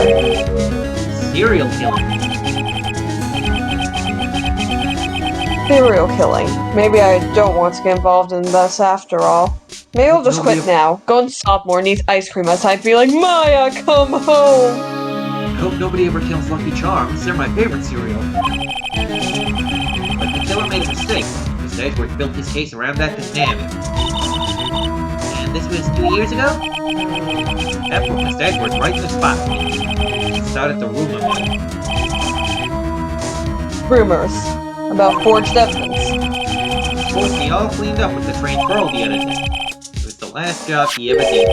Serial killing. Serial killing. Maybe I don't want to get involved in this after all. Maybe I'll just quit now. Go and Sophomore needs ice cream as I'd be like, Maya, come home! I hope nobody ever kills Lucky Charms. They're my favorite cereal. But the killer made a mistake. Mr. Edgeworth built his case around that dynamic. And this was 2 years ago? That book is Edward right in the spot. It started the rumor mill. Rumors about forged evidence. It's supposed to be all cleaned up with the transferal the other day. It was the last job he ever did.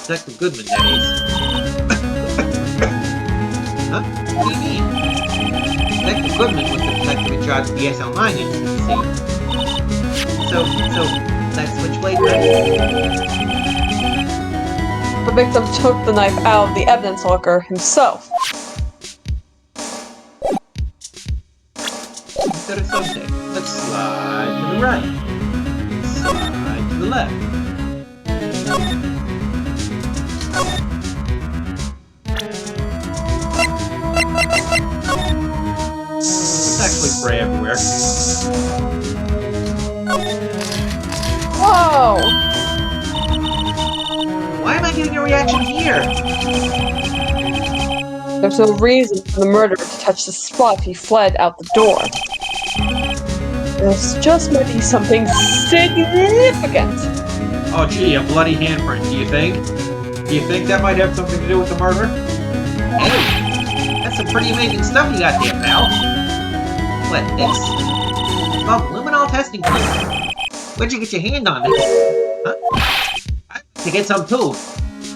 Detective Goodman, that is. Huh? What do you mean? Detective Goodman was the detective in charge of the SL9 incident, see? So, that switchblade, right? The victim took the knife out of the evidence locker himself. Instead of subject, let's slide to the right. Slide to the left. It's actually spray everywhere. Whoa! Why am I getting a reaction here? There's no reason for the murderer to touch the spot if he fled out the door. This just might be something significant. Oh gee, a bloody handprint, do you think? Do you think that might have something to do with the murder? Hey, that's some pretty amazing stuff you got there, pal. What, this? It's called luminol testing kit. Where'd you get your hand on it? Huh? I'd like to get some too.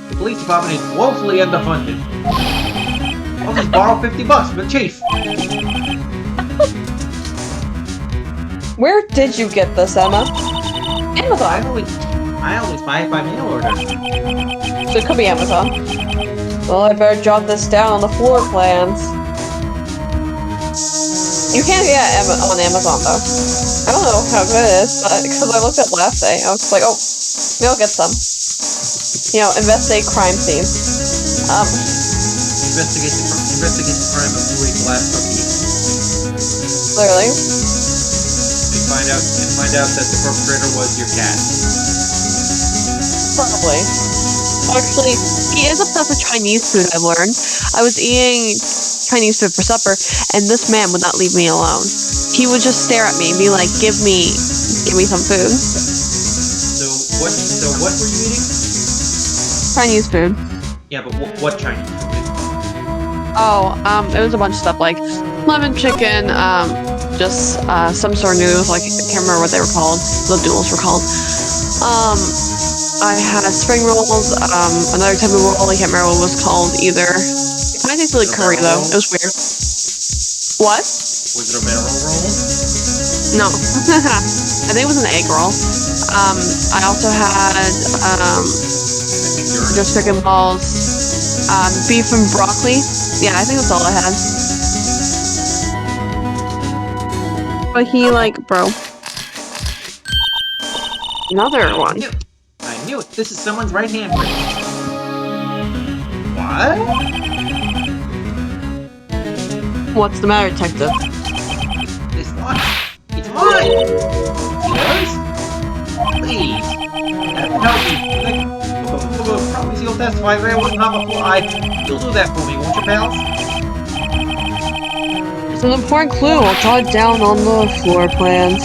The police department is woefully underfunded. I'll just borrow $50 from the chief. Where did you get this, Emma? Amazon. I always buy it by mail order. So it could be Amazon. Well, I better jot this down on the floor plans. You can't get it on Amazon, though. I don't know how good it is, but because I looked at it last day, I was just like, oh, maybe I'll get some. You know, investigate crime scene. Investigate the crime of who ate the last cookie. Clearly. And find out that the perpetrator was your cat. Probably. Actually, he is obsessed with Chinese food, I've learned. I was eating Chinese food for supper, and this man would not leave me alone. He would just stare at me and be like, give me some food. So what were you eating? Chinese food. Yeah, but what Chinese food? Oh, it was a bunch of stuff like lemon chicken, just some sort of noodles, like I can't remember what they were called. The noodles were called. I had spring rolls, another type of roll, I can't remember what it was called either. It kind of tasted like curry though. It was weird. What? Was it a barrel roll? No. I think it was an egg roll. I also had just chicken balls, beef and broccoli. Yeah, I think that's all I had. But he bro. Another one. I knew it. This is someone's right hand print. What? What's the matter, detective? This watch. It's mine! It's yours? Please. Help me. Promise you'll testify that I wouldn't harm a fly. You'll do that for me, won't you, pals? It's an important clue. I'll jot it down on the floor plans.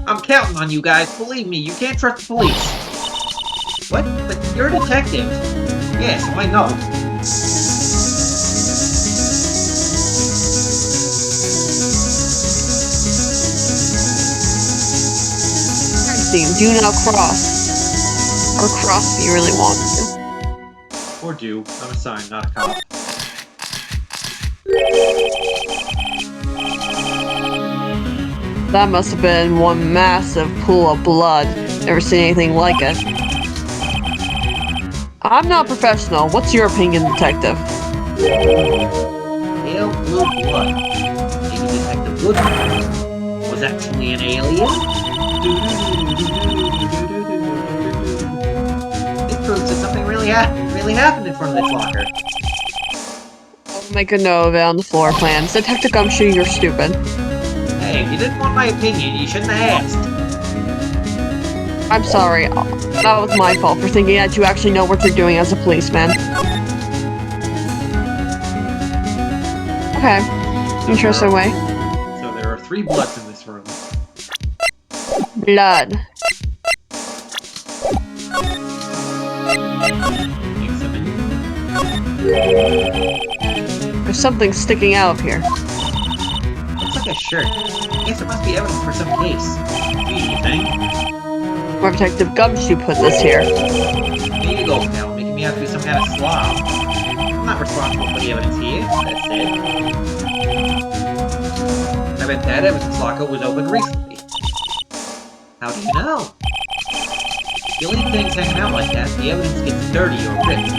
I'm counting on you guys. Believe me, you can't trust the police. What? But you're a detective. Yes, I know. Do now cross. Or cross if you really want to. Or do. I'm a sign, not a cop. That must have been one massive pool of blood. Never seen anything like it. I'm not a professional. What's your opinion, detective? Pale blue blood. Maybe Detective Goodman was actually an alien? This proves that something really happened in front of this locker. I'll make a note of it on the floor plans. Detective Gumshoe, you're stupid. Hey, if you didn't want my opinion, you shouldn't have asked. I'm sorry. That was my fault for thinking that you actually know what you're doing as a policeman. Okay. Interesting way. So there are 3 bloods in this room. Blood. Examine. There's something sticking out of here. Looks like a shirt. I guess it must be evidence for some case. Gee, you think? Where Detective Gumshoe put this here. There you go, pal. Making me have to be some kind of slob. I'm not responsible for the evidence here. That's it. I bet that evidence locker was opened recently. How do you know? If you leave things hanging out like that, the evidence gets dirty or ripped.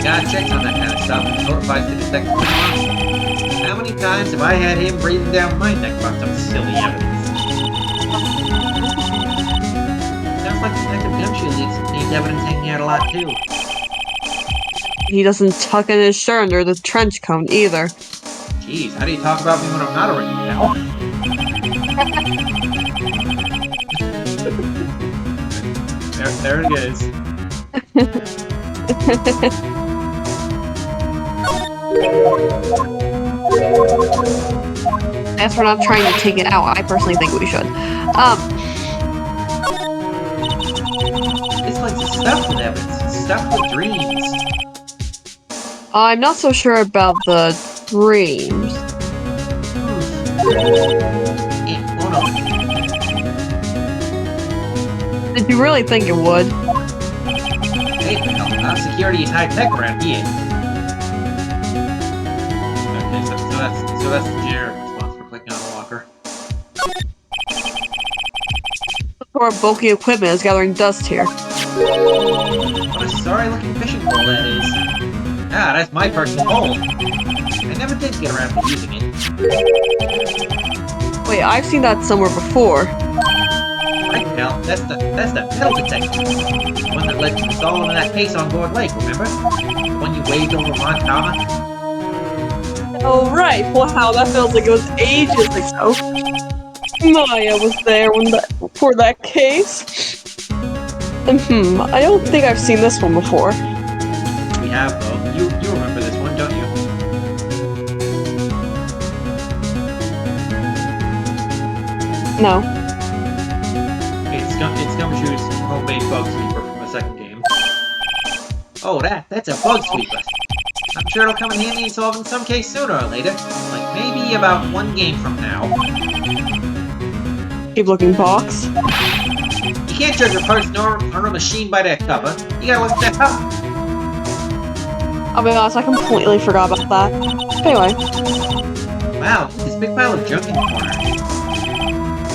God checks on that kind of stuff and notifies the detective. How many times have I had him breathing down my neck about some silly evidence? Sounds like Detective Gumshoe needs evidence hanging out a lot too. He doesn't tuck in his shirt under the trench coat either. Jeez, how do you talk about me when I'm not around, pal? There it is. As we're not trying to take it out, I personally think we should. This place is stuffed with evidence. It's stuffed with dreams. I'm not so sure about the dreams. Yeah, oh no. Did you really think it would? Hey, pal, security is high tech around here. Okay, so that's the generic response for clicking on the locker. Or bulky equipment is gathering dust here. What a sorry looking fishing pole that is. Ah, that's my personal pole. I never did get around to using it. Wait, I've seen that somewhere before. Right, pal, that's the metal detector. The one that led to the solid in that case on board Lake, remember? The one you waved over Montana? Oh right, wow, that feels like it was ages ago. Maya was there for that case. I don't think I've seen this one before. We have, though. You remember this one, don't you? No. It's Gumshoe's homemade bug sweeper from the second game. Oh, that's a bug sweeper. I'm sure it'll come in handy in solving some case sooner or later. Like maybe about one game from now. Keep looking, box. You can't judge a person or a machine by their cover. You gotta look at their top. I'll be honest, I completely forgot about that. Anyway, Wow, this big pile of junk in the corner.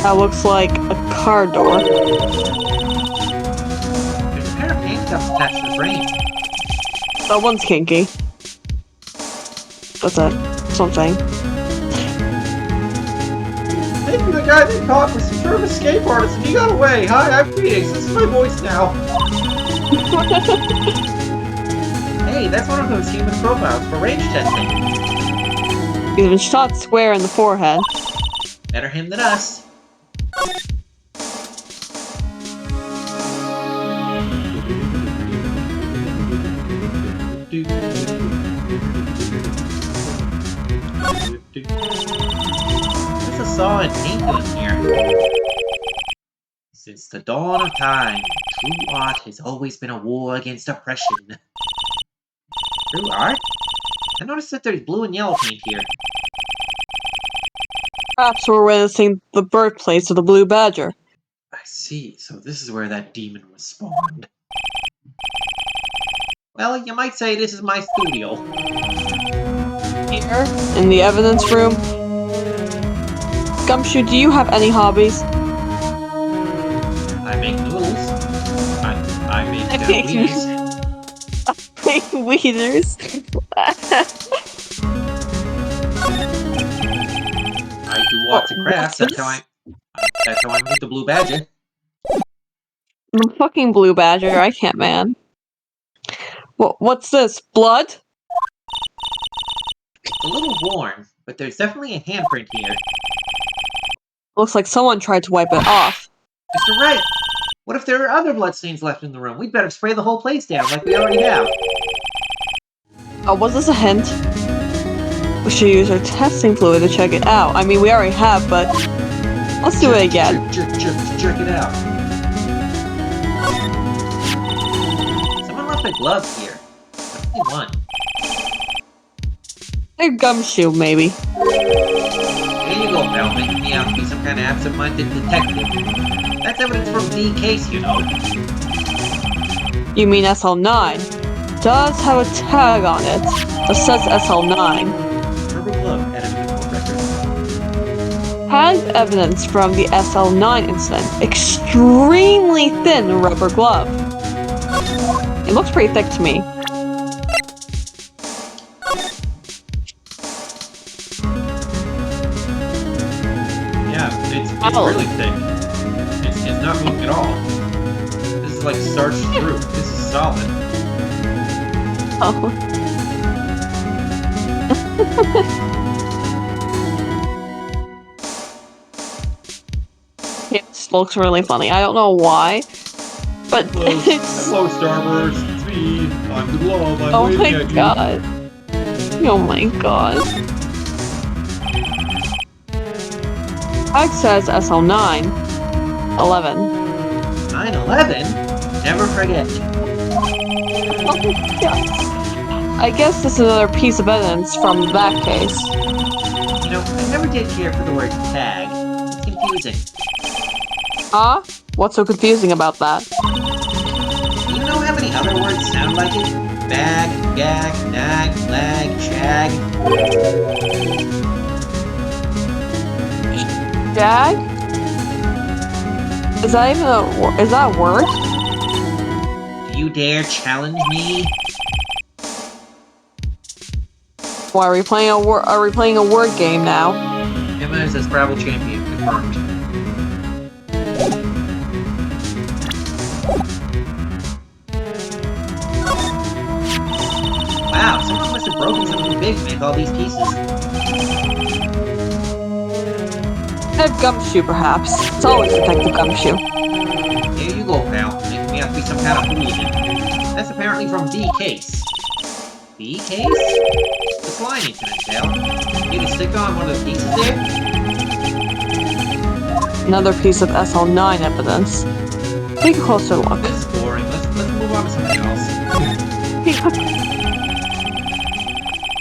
that looks like a car door. There's a pair of handcuffs attached to the frame. That one's kinky. That's it. Something. Maybe the guy they caught was some sort of escape artist and he got away. Hi, I'm Phoenix. This is my voice now. Hey, that's one of those human profiles for range testing. He's been shot square in the forehead. Better him than us. There's a saw and paint in here. Since the dawn of time, true art has always been a war against oppression. True art? I noticed that there's blue and yellow paint here. Perhaps we're witnessing the birthplace of the Blue Badger. I see, so this is where that demon was spawned. Well, you might say this is my studio. Here, in the evidence room. Gumshoe, do you have any hobbies? I make noodles. I make make wieners. Wieners. I do lots of crafts. That's how I make the Blue Badger. The fucking Blue Badger, I can't, man. What's this? Blood? It's a little worn, but there's definitely a handprint here. Looks like someone tried to wipe it off. Mr. Wright, what if there are other bloodstains left in the room? We'd better spray the whole place down like we already have. Was this a hint? We should use our testing fluid to check it out. I mean, we already have, but let's do it again. Check it out. Someone left a glove here. Only one. A gumshoe, maybe. Here you go, pal, making me out to be some kind of absent-minded detective. That's evidence from the case, you know. You mean SL9? Does have a tag on it that says SL9. Rubber glove added to the court record. Has evidence from the SL9 incident. Extremely thin rubber glove. It looks pretty thick to me. Yeah, it's really thick. It's not moving at all. This is like starched through. This is solid. Oh. It looks really funny. I don't know why, but it's... Hello, Starburst. It's me. I'm the glove. I'm Oh waving my at you. god. Oh my god. Tag says SL9. 11. 9/11? Never forget. Oh my god. I guess this is another piece of evidence from that case. You know, I never did care for the word tag. It's confusing. Huh? What's so confusing about that? Do you know how many other words sound like it? Bag, gag, nag, lag, shag. Jag? Is that even is that a word? Do you dare challenge me? Why are we playing a word game now? Emma is a Scrabble champion, confirmed. Wow, someone must have broken something big to make all these pieces. Detective Gumshoe, perhaps. It's always Detective Gumshoe. Here you go, pal. Making me out to be some kind of fool. That's apparently from the case. The case? The slime incident, pal. You can stick on one of the pieces there? Another piece of SL9 evidence. Take a closer look. This is boring. Let's move on to something else.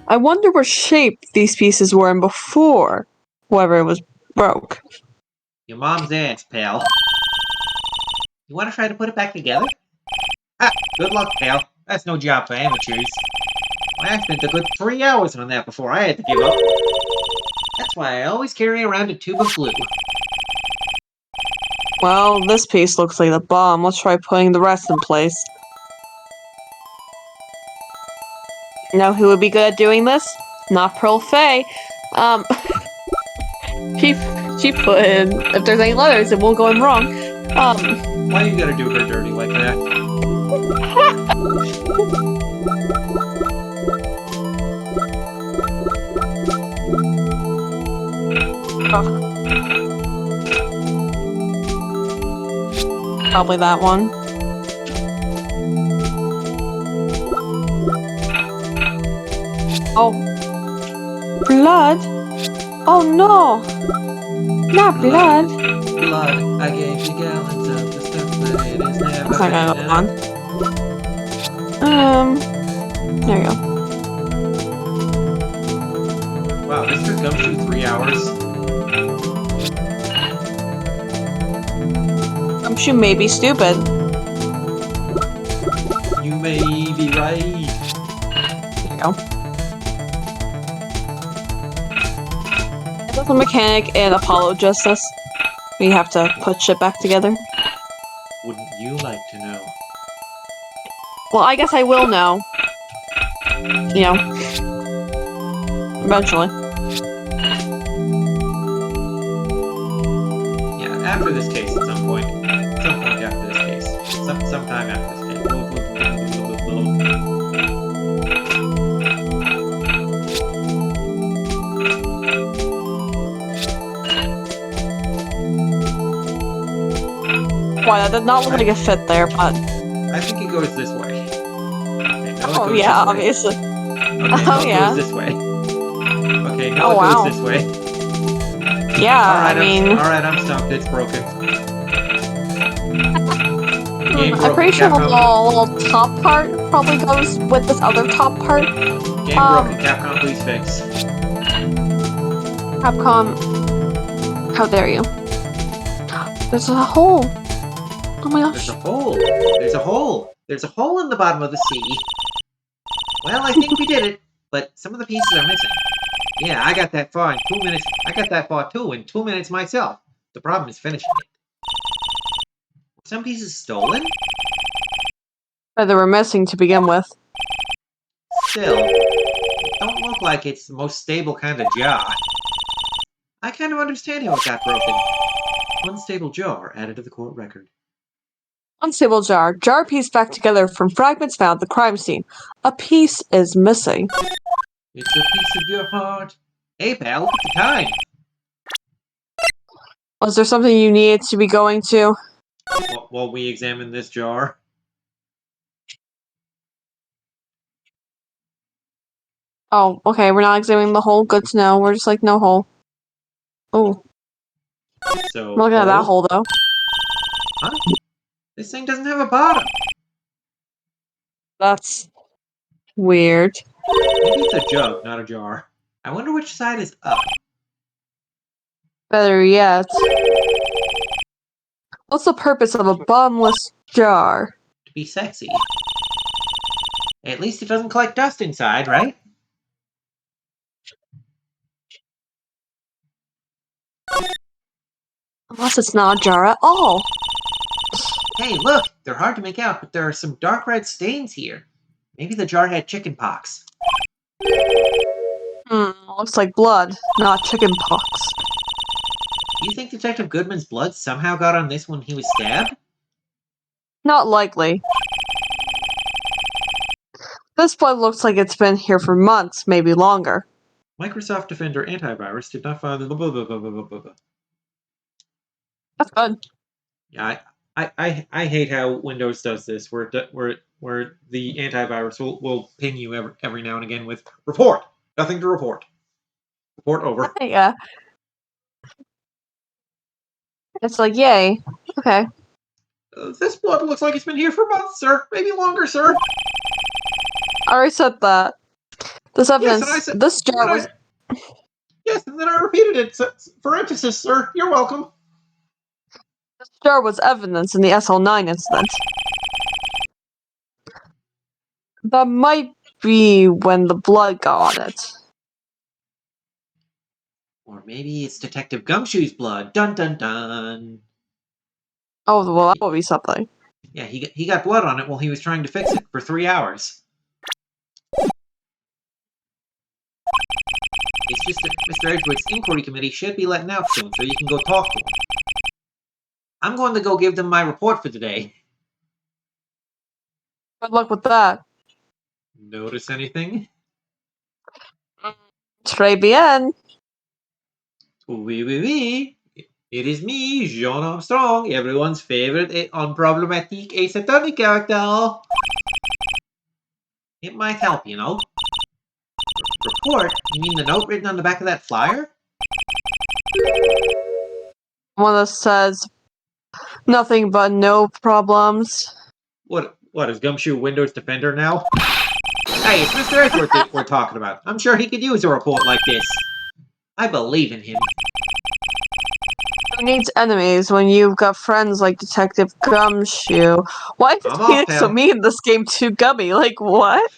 I wonder what shape these pieces were in before whoever was broke. Your mom's ass, pal. You want to try to put it back together? Ah, good luck, pal. That's no job for amateurs. I spent a good 3 hours on that before I had to give up. That's why I always carry around a tube of glue. Well, this piece looks like the bomb. Let's try putting the rest in place. You know who would be good at doing this? Not Pearl Faye. She put in, if there's any letters, it won't go in wrong. Why you gotta do her dirty like that? Probably that one. Oh. Blood? Oh no! Not blood! Blood, I gave you gallons of the stuff that it is never That's not gonna go enough. on. There you go. Wow, this took Gumshoe 3 hours. Gumshoe may be stupid. You may be right. There you go. It's a mechanic in Apollo Justice. We have to put shit back together. Wouldn't you like to know? Well, I guess I will know. You know. Eventually. Yeah, after this case at some point. Some point after this case. Sometime after this case. Why, that did not look like it fit there, but... I think it goes this way. Okay, no, it Oh goes yeah, this way. obviously. Okay, no, Oh, it yeah. goes this way. Okay, now Oh, it wow. goes this way. Yeah, Alright, I mean... alright, I'm stumped. It's broken. Game I'm broken, pretty sure the Capcom. little top part probably goes with this other top part. Game broken. Capcom, please fix. Capcom, how dare you? There's a hole. Oh my There's gosh. a hole. There's a hole. There's a hole in the bottom of the sea. Well, I think we did it, but some of the pieces are missing. Yeah, I got that far in 2 minutes. I got that far too in 2 minutes myself. The problem is finishing it. Were some pieces stolen? Or they were missing to begin with. Still, it don't look like it's the most stable kind of jar. I kind of understand how it got broken. Unstable jar added to the court record. Unstable jar. Jar piece back together from fragments found at the crime scene. A piece is missing. It's a piece of your heart. Hey, pal, look at the time. Was there something you needed to be going to? While we examine this jar. Oh, okay, we're not examining the hole. Good to know. We're just like, no hole. Oh, So, I'm looking at that hole, though. Huh? This thing doesn't have a bottom. That's weird. Maybe it's a jug, not a jar. I wonder which side is up. Better yet. What's the purpose of a bottomless jar? To be sexy. At least it doesn't collect dust inside, right? Unless it's not a jar at all. Hey, look! They're hard to make out, but there are some dark red stains here. Maybe the jar had chicken pox. Looks like blood, not chicken pox. Do you think Detective Goodman's blood somehow got on this when he was stabbed? Not likely. This blood looks like it's been here for months, maybe longer. Microsoft Defender antivirus did not find the... That's good. Yeah, I hate how Windows does this, where the antivirus will ping you every now and again with report. Nothing to report. Report over. Yeah. It's like, yay. Okay. This blood looks like it's been here for months, sir. Maybe longer, sir. I already said that. This evidence, Yes, and I said, this jar was... Yes, and then I repeated it for emphasis, sir. You're welcome. This jar was evidence in the SL9 incident. That might be when the blood got on it. Or maybe it's Detective Gumshoe's blood. Dun dun dun. Oh, well, that would be something. Yeah, he got blood on it while he was trying to fix it for 3 hours. It's just that Mr. Edgewood's inquiry committee should be letting out soon, so you can go talk to him. I'm going to go give them my report for today. Good luck with that. Notice anything? Très bien. Oui, oui, oui. It is me, Jean Armstrong, everyone's favorite unproblematic Ace Attorney character. It might help, you know. Report? You mean the note written on the back of that flyer? One that says, nothing but no problems. What is Gumshoe Windows Defender now? Hey, it's Mr. Edgeworth that we're talking about. I'm sure he could use a report like this. I believe in him. Who needs enemies when you've got friends like Detective Gumshoe? Why is I'm off, Phoenix so pal. mean in this game too, Gummy? Like, what?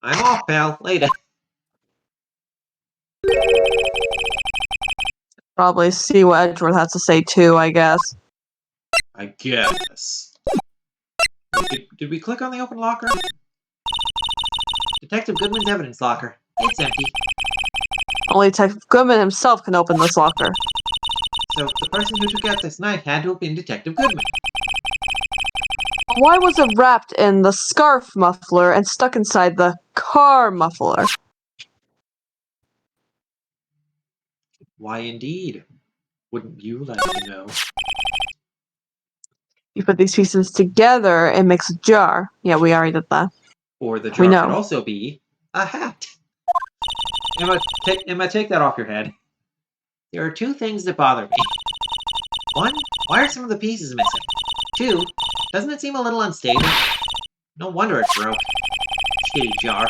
I'm off, pal. Later. Probably see what Edgeworth has to say too, I guess. I guess. Did we click on the open locker? Detective Goodman's evidence locker. It's empty. Only Detective Goodman himself can open this locker. So the person who took out this knife had to have been Detective Goodman. Why was it wrapped in the scarf muffler and stuck inside the car muffler? Why indeed? Wouldn't you like to know? You put these pieces together, it makes a jar. Yeah, we already did that. Or the We jar know. could also be a hat. Emma, take that off your head. There are 2 things that bother me. 1, why are some of the pieces missing? 2, doesn't it seem a little unstable? No wonder it broke. Shitty jar.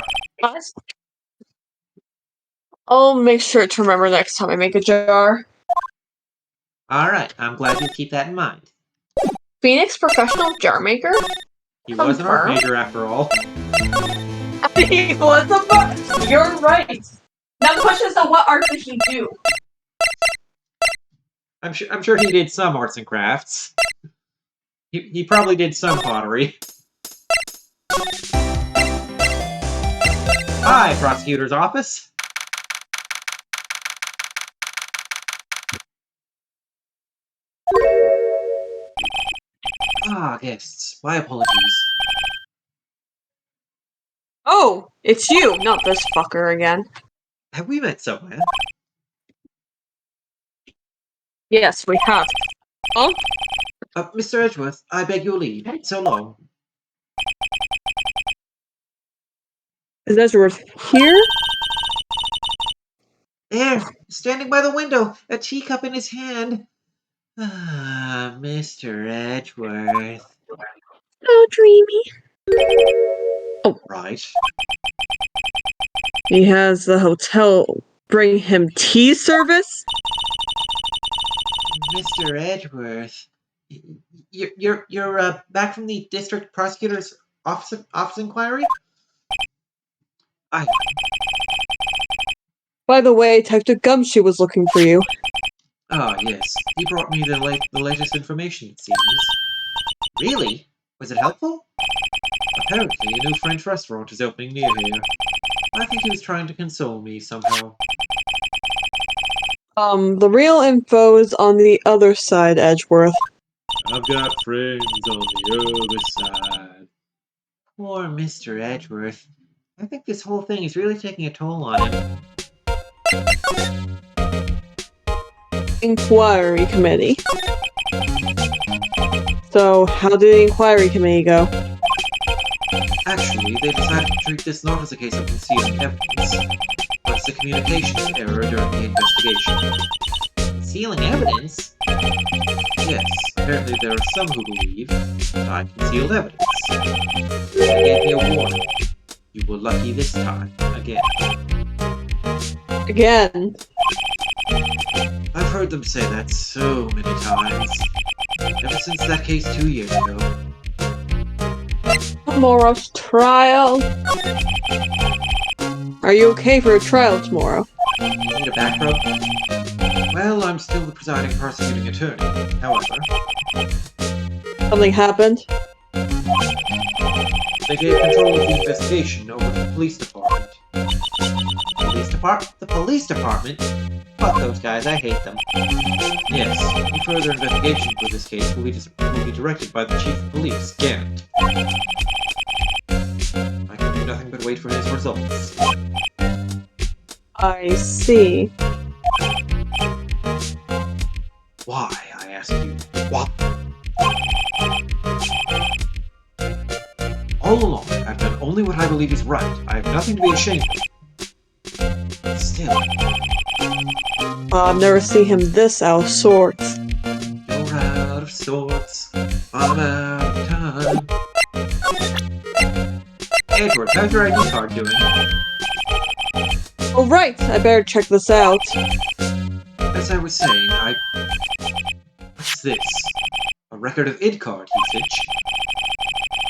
I'll make sure to remember next time I make a jar. Alright, I'm glad you keep that in mind. Phoenix professional jar maker? He was an art Confirm. major after all. He was a book. You're right. Now the question is, what art did he do? I'm sure he did some arts and crafts. He probably did some pottery. Hi, prosecutor's office. Ah, guests. My apologies. Oh, it's you, not this fucker again. Have we met somewhere? Yes, we have. Oh? Mr. Edgeworth, I beg your leave. So long. Is Edgeworth here? There, standing by the window, a teacup in his hand. Ah, Mr. Edgeworth. So dreamy. Right. He has the hotel bring him tea service? Mr. Edgeworth. You're back from the district prosecutor's office inquiry? By the way, Detective Gumshoe was looking for you. Ah, yes. He brought me the latest information, it seems. Really? Was it helpful? Apparently, a new French restaurant is opening near here. I think he was trying to console me somehow. The real info is on the other side, Edgeworth. I've got friends on the other side. Poor Mr. Edgeworth. I think this whole thing is really taking a toll on him. Inquiry committee. So, how did the inquiry committee go? Actually, they decided to treat this not as a case of concealing evidence, but as a communications error during the investigation. Concealing evidence? Yes, apparently there are some who believe that I concealed evidence. They gave me a warning. You were lucky this time, again. Again. I've heard them say that so many times. Ever since that case 2 years ago. Tomorrow's trial. Are you okay for a trial tomorrow? Need a back rub? Well, I'm still the presiding prosecuting attorney, however. Something happened? They gave control of the investigation over to the police department. The police department? Fuck those guys, I hate them. Yes, any further investigation for this case will be directed by the chief of police, Gant. I can do nothing but wait for his results. I see. Why, I ask you? Why? All along, I've done only what I believe is right. I have nothing to be ashamed of. But still... I've never seen him this out of sorts. You're out of sorts. I'm out of time. Edward, how's your ID card doing? Oh right, I better check this out. As I was saying, What's this? A record of ID card usage?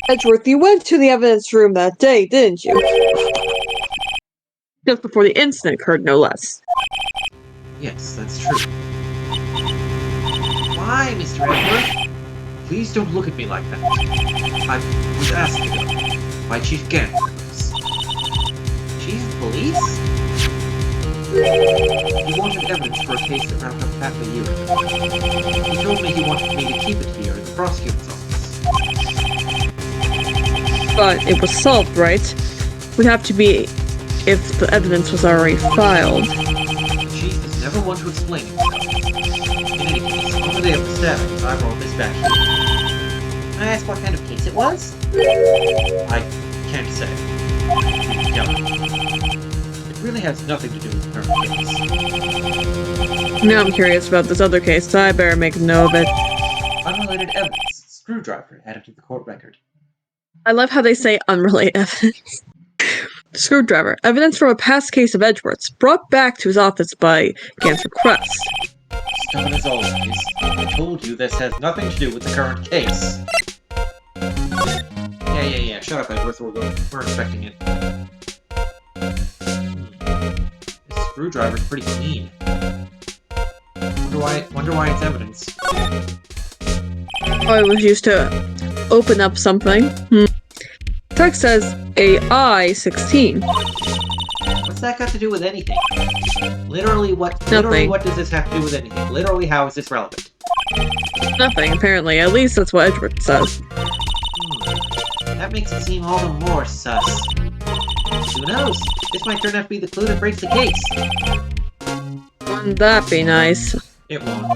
Edgeworth, you went to the evidence room that day, didn't you? Just before the incident occurred, no less. Yes, that's true. Why, Mr. Edward? Please don't look at me like that. I was asked to go by Chief Gant. Chief of Police? He wanted evidence for a case that wrapped up half a year ago. He told me he wanted me to keep it here in the prosecutor's office. But it was solved, right? Would have to be if the evidence was already filed. The chief is never one to explain himself. In any case, on the day of the stabbing, I brought this back here. Can I ask what kind of case it was? I can't say. It really has nothing to do with the current case. Now I'm curious about this other case, so I better make a note of it. Unrelated evidence. Screwdriver added to the court record. I love how they say unrelated evidence. Screwdriver. Evidence from a past case of Edgeworth's, brought back to his office by Gant's request. Stubborn as always. I told you this has nothing to do with the current case. Yeah. Shut up, Edgeworth. We're expecting it. This screwdriver's pretty clean. Wonder why it's evidence. Oh, it was used to open up something. Text says AI-16. What's that got to do with anything? Literally what does this have to do with anything? Literally, how is this relevant? Nothing, apparently. At least that's what Edgeworth says. That makes it seem all the more sus. Who knows? This might turn out to be the clue that breaks the case. Wouldn't that be nice? It won't.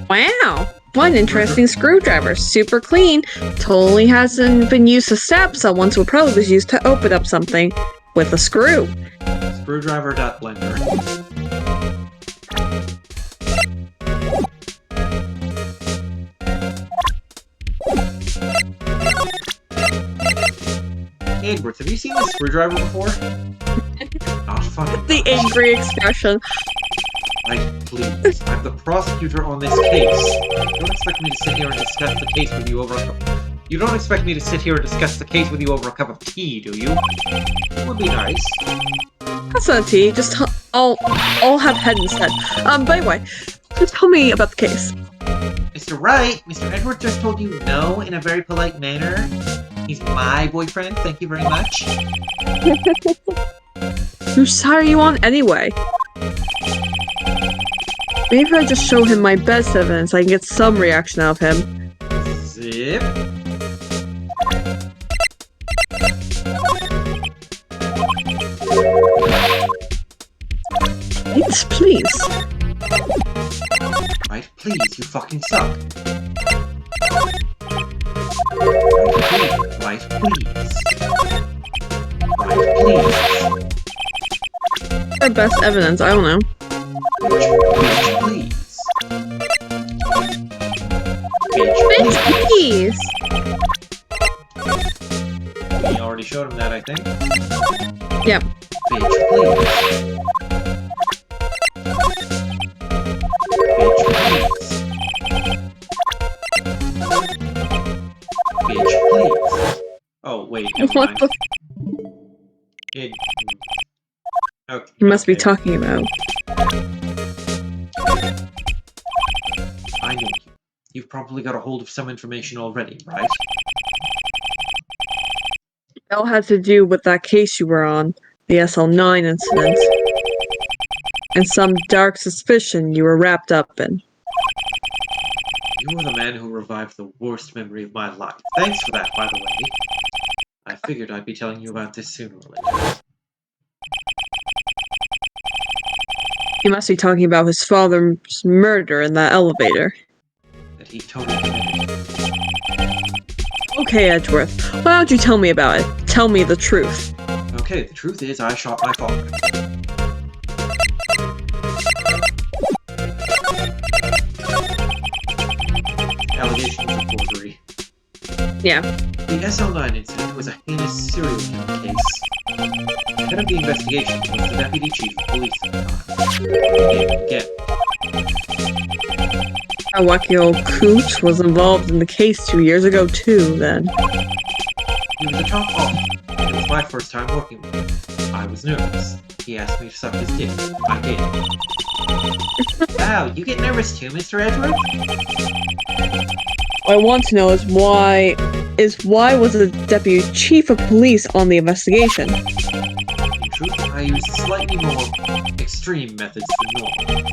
Wow! What an interesting screwdriver. Super clean. Totally hasn't been used to stab someone, so it probably was used to open up something with a screw. Screwdriver.blender. Edwards, have you seen this screwdriver before? Not fucking The angry expression. Right, please. I'm the prosecutor on this case. You don't expect me to sit here and discuss the case with you over a cup. You don't expect me to sit here and discuss the case with you over a cup of tea, do you? It would be nice. That's not tea, just I'll have head instead. By the way, just tell me about the case. Mr. Wright, Mr. Edward just told you no in a very polite manner. He's my boyfriend, thank you very much. Whose side are you on anyway? Maybe if I just show him my best evidence, I can get some reaction out of him. Zip. Yes, please. Right, please, you fucking suck. Right, please. Right, please. Our best evidence, I don't know. Bitch, please. Bitch, please! We already showed him that, I think. Yep. Bitch, please. Bitch, please. Oh, wait, never What mind. the Okay, you must be okay. talking about? I know you. You've probably got a hold of some information already, right? It all had to do with that case you were on, the SL9 incident. And some dark suspicion you were wrapped up in. You were the man who revived the worst memory of my life. Thanks for that, by the way. I figured I'd be telling you about this sooner or later. You must be talking about his father's murder in that elevator. That he totally committed. Okay, Edgeworth, why don't you tell me about it? Tell me the truth. Okay, the truth is I shot my father. Allegations of forgery. Yeah. The SL9 incident was a heinous serial killer case. The head of the investigation was the deputy chief of police at the time. Again, Our wacky old coot was involved in the case 2 years ago too, then. he was a top officer. It was my first time working with him. I was nervous. He asked me to suck his dick. I did. Wow, you get nervous too, Mr. Edward? What I want to know is why was the deputy chief of police on the investigation? In truth, I used slightly more extreme methods than normal.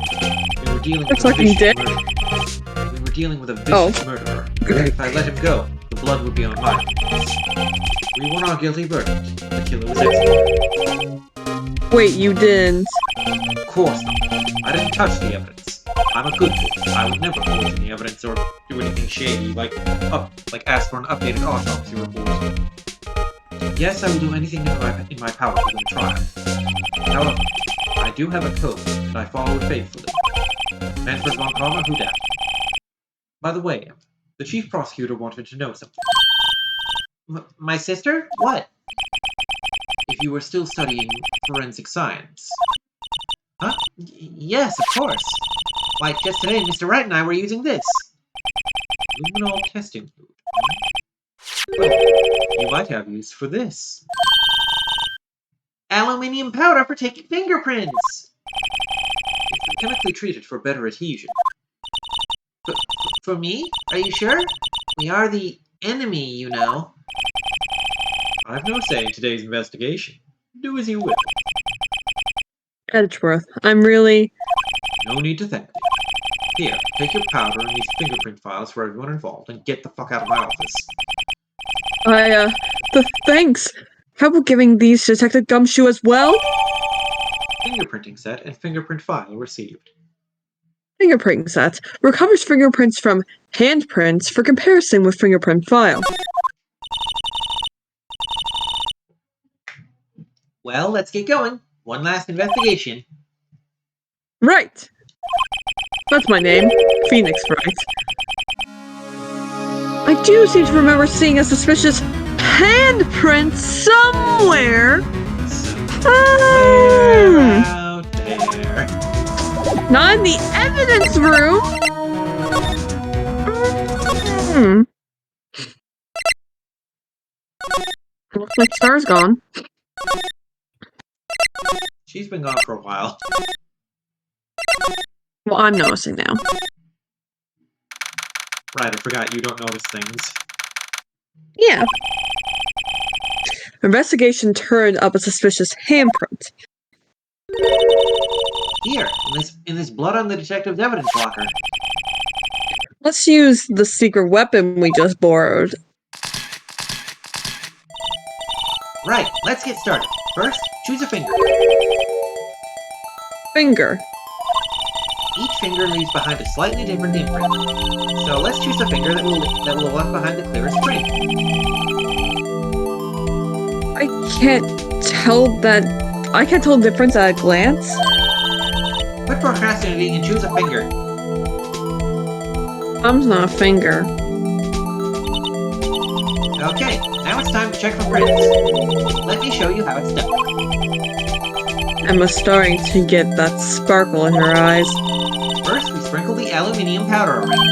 We were dealing with a Sucking vicious dick? murderer. We were dealing with a vicious murderer. If I let him go, the blood would be on my hands. We won our guilty verdict. The killer was executed. Wait, you didn't? Of course not. I didn't touch the evidence. I'm a good boy. I would never forge any evidence or do anything shady, like ask for an updated autopsy report. Yes, I will do anything in my power to win a trial. However, I do have a code, and I follow it faithfully. Manfred's von Karma, who dat? By the way, the chief prosecutor wanted to know something. My sister? What? If you were still studying forensic science. Huh? Yes, of course. Like, just today, Mr. Wright and I were using this. Luminol testing fluid. Well, you might have use for this. Aluminium powder for taking fingerprints. It's been chemically treated for better adhesion. For me? Are you sure? We are the enemy, you know. I've no say in today's investigation. Do as you will. Edgeworth, I'm really... No need to thank me. Here, take your powder and these fingerprint files for everyone involved and get the fuck out of my office. Thanks! How about giving these to Detective Gumshoe as well? Fingerprinting set and fingerprint file received. Fingerprinting set recovers fingerprints from handprints for comparison with fingerprint file. Well, let's get going. One last investigation. Right! That's my name, Phoenix Wright. I do seem to remember seeing a suspicious handprint somewhere. Somewhere out there. Not in the evidence room. Looks like Star's gone. She's been gone for a while. Well, I'm noticing now. Right, I forgot you don't notice things. Yeah. Investigation turned up a suspicious handprint. Here, in this blood on the detective's evidence locker. Let's use the secret weapon we just borrowed. Right, let's get started. First, choose a finger. Finger. Each finger leaves behind a slightly different imprint. So let's choose a finger that will have left behind the clearest print. I can't tell the difference at a glance. Quit procrastinating and choose a finger. Thumb's not a finger. Okay, now it's time to check for prints. Let me show you how it's done. Emma's starting to get that sparkle in her eyes. First, we sprinkle the aluminium powder around.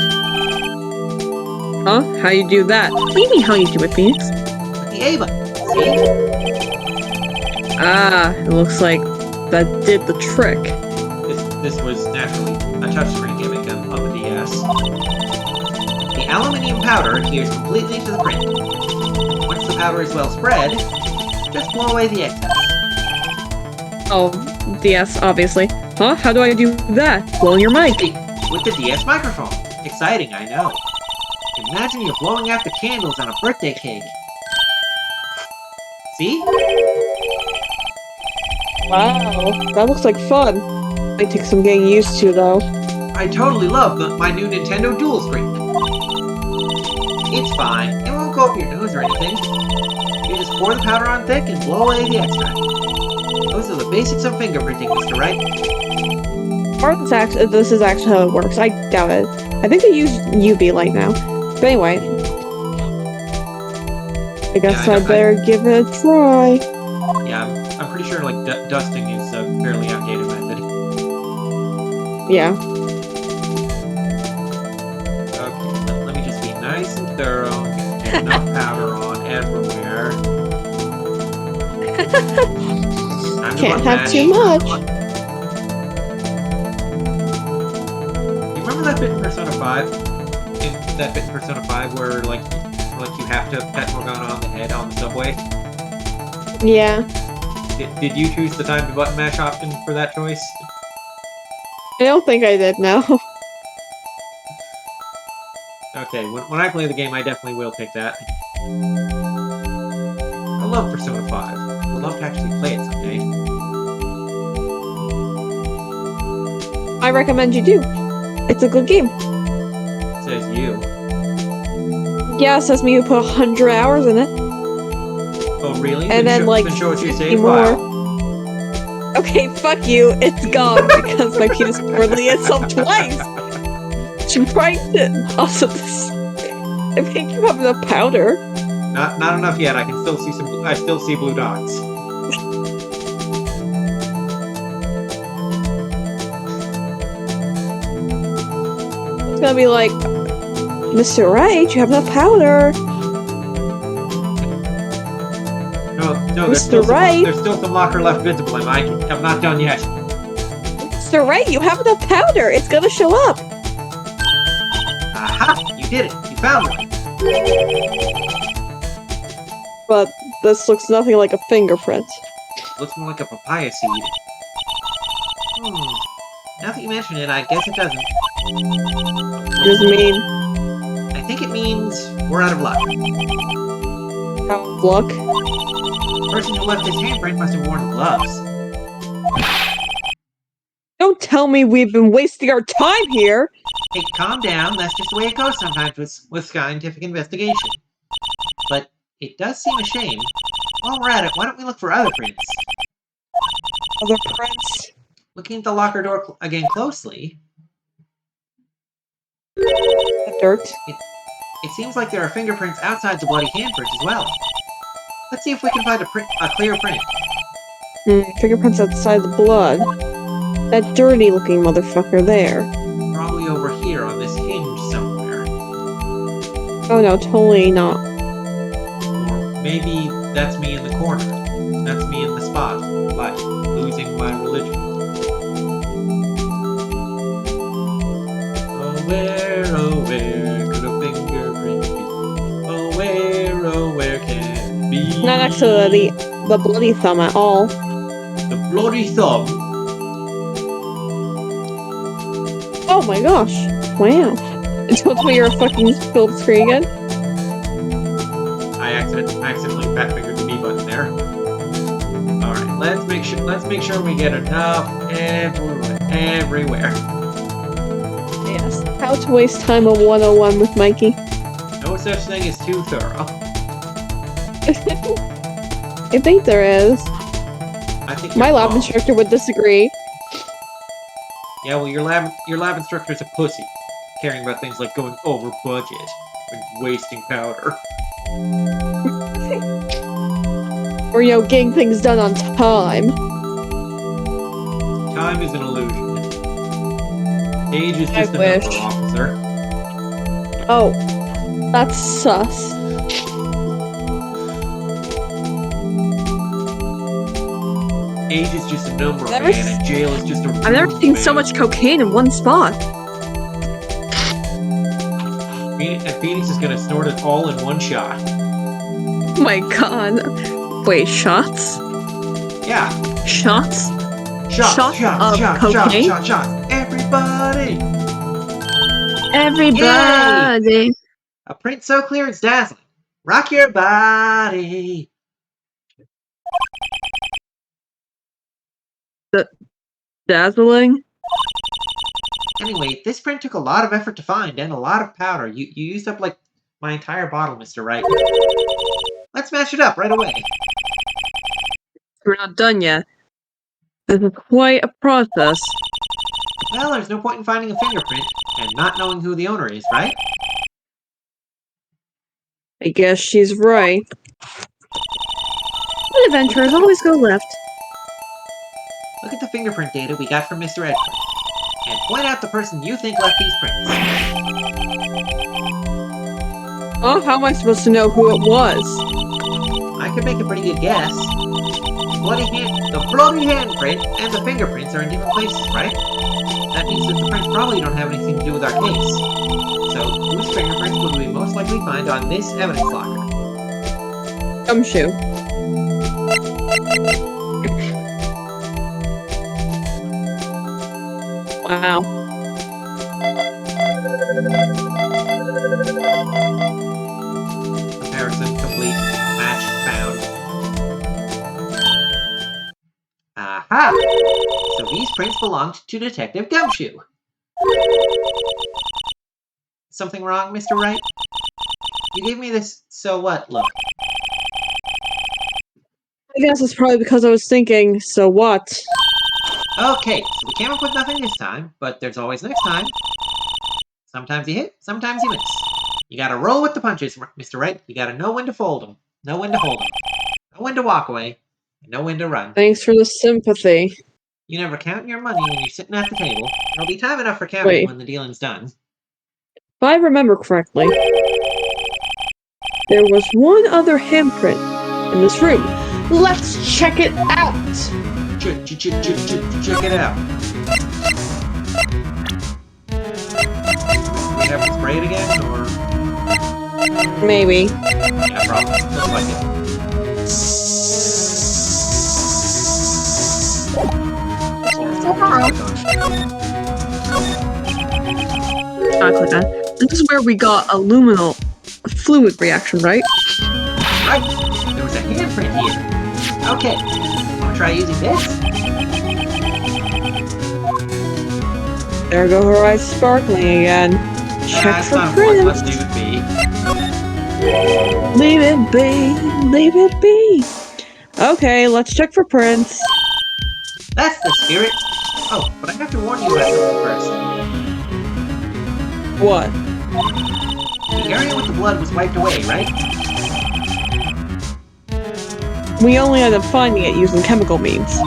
Huh? How you do that? What do you mean how you do it, Phoenix? With the A button. See? Ah, it looks like that did the trick. This was naturally a touchscreen gimmick of the DS. The aluminium powder adheres completely to the print. Once the powder is well spread, just blow away the excess. Oh, DS, obviously. Huh? How do I do that? Blowing your mic. With the DS microphone. Exciting, I know. Imagine you're blowing out the candles on a birthday cake. See? Wow, that looks like fun. Might take some getting used to, though. I totally love my new Nintendo Dual Screen. It's fine. It won't go up your nose or anything. You just pour the powder on thick and blow away the extra. Those are the basics of fingerprinting, Mr. Wright. Or this is actually how it works. I doubt it. I think they use UV light now. But anyway. I guess Yeah, I'd better give it a try. Yeah, I'm pretty sure like dusting is a fairly outdated method. Yeah. Okay, let me just be nice and thorough. Get enough powder on everywhere. Can't have too much. You remember that bit in Persona 5? That bit in Persona 5 where like you have to pet Morgana on the head on the subway? Yeah. Did you choose the time to button mash option for that choice? I don't think I did, no. Okay, when I play the game, I definitely will pick that. I love Persona 5. I'd love to actually play it someday. I recommend you do. It's a good game. Says you. Yeah, it says me who put 100 hours in it. Oh, really? And then, like, show us your 50 save more. file. Okay, fuck you. It's gone because my penis poorly itself twice. Right. Also, I think you have enough powder. Not enough yet. I can still see some. I still see blue dots. It's gonna be like, Mr. Wright, you have enough powder. No, Mr. Wright. There's still some locker left visible. I'm not done yet. Mr. Wright, you have enough powder. It's gonna show up. Aha! You did it. You found one. But this looks nothing like a fingerprint. Looks more like a papaya seed. Now that you mention it, I guess it doesn't. What does it mean? I think it means we're out of luck. Out of luck? The person who left his handprint must have worn gloves. Don't tell me we've been wasting our time here! Hey, calm down. That's just the way it goes sometimes with scientific investigation. But it does seem a shame. While we're at it, why don't we look for other prints? Other prints? Looking at the locker door again closely, The dirt? it seems like there are fingerprints outside the bloody handprint as well. Let's see if we can find a clear print. Fingerprints outside the blood. That dirty-looking motherfucker there. Probably over here on this hinge somewhere. Oh no, totally not. Or maybe that's me in the corner. That's me in the spot, like losing my religion. Oh where could a fingerprint be? Oh where can it be? Not next to the bloody thumb at all. The bloody thumb? Oh my gosh. Wow. Don't we your fucking filled screen again? I accidentally fat fingered the B button there. Alright, let's make sure we get enough everywhere. Yes. How to waste time on 101 with Mikey. No such thing as too thorough. I think there is. I think My you're lab wrong. instructor would disagree. Yeah, well, your lab instructor's a pussy, caring about things like going over budget and wasting powder. Or, getting things done on time. Time is an illusion. Age is I just a wish. number, officer. Oh. That's sus. Age is just a number, Never man, and jail is just a I've never ruse, seen man. so much cocaine in one spot. And Phoenix is gonna snort it all in one shot. Oh my god. Wait, shots? Yeah. Shots? Shots, Shots shots, of shots, cocaine? shots, shots, shots. Everybody! Everybody! A print so clear it's dazzling. Rock your body. Dazzling? Anyway, this print took a lot of effort to find and a lot of powder. You used up like my entire bottle, Mr. Wright. Let's match it up right away. We're not done yet. This is quite a process. Well, there's no point in finding a fingerprint and not knowing who the owner is, right? I guess she's right. Good adventurers always go left. Look at the fingerprint data we got from Mr. Edward. And point out the person you think left these prints. Oh, how am I supposed to know who it was? I could make a pretty good guess. The bloody handprint and the fingerprints are in different places, right? That means that the prints probably don't have anything to do with our case. So, whose fingerprints would we most likely find on this evidence locker? Gumshoe. Wow. Comparison complete. Match found. Aha! So these prints belonged to Detective Gumshoe. Something wrong, Mr. Wright? You gave me this so what look. I guess it's probably because I was thinking, so what? Okay, so we came up with nothing this time, but there's always next time. Sometimes you hit, sometimes you miss. You gotta roll with the punches, Mr. Wright. You gotta know when to fold them, know when to hold them, know when to walk away, and know when to run. Thanks for the sympathy. You never count your money when you're sitting at the table. There'll be time enough for counting Wait. when the dealing's done. If I remember correctly, there was one other handprint in this room. Let's check it out! Check it out. We have to spray it again, or? Maybe. Yeah, probably. Looks like it. Not like that. This is where we got a luminal fluid reaction, right? Right! There was a handprint here. Okay. Wanna try using this? There go her eyes sparkling again. Check It's for not important. Let's prints. leave it be. Leave it be. Leave it be. Okay, let's check for prints. That's the spirit! Oh, but I have to warn you about something first. What? The area with the blood was wiped away, right? We only ended up finding it using chemical means.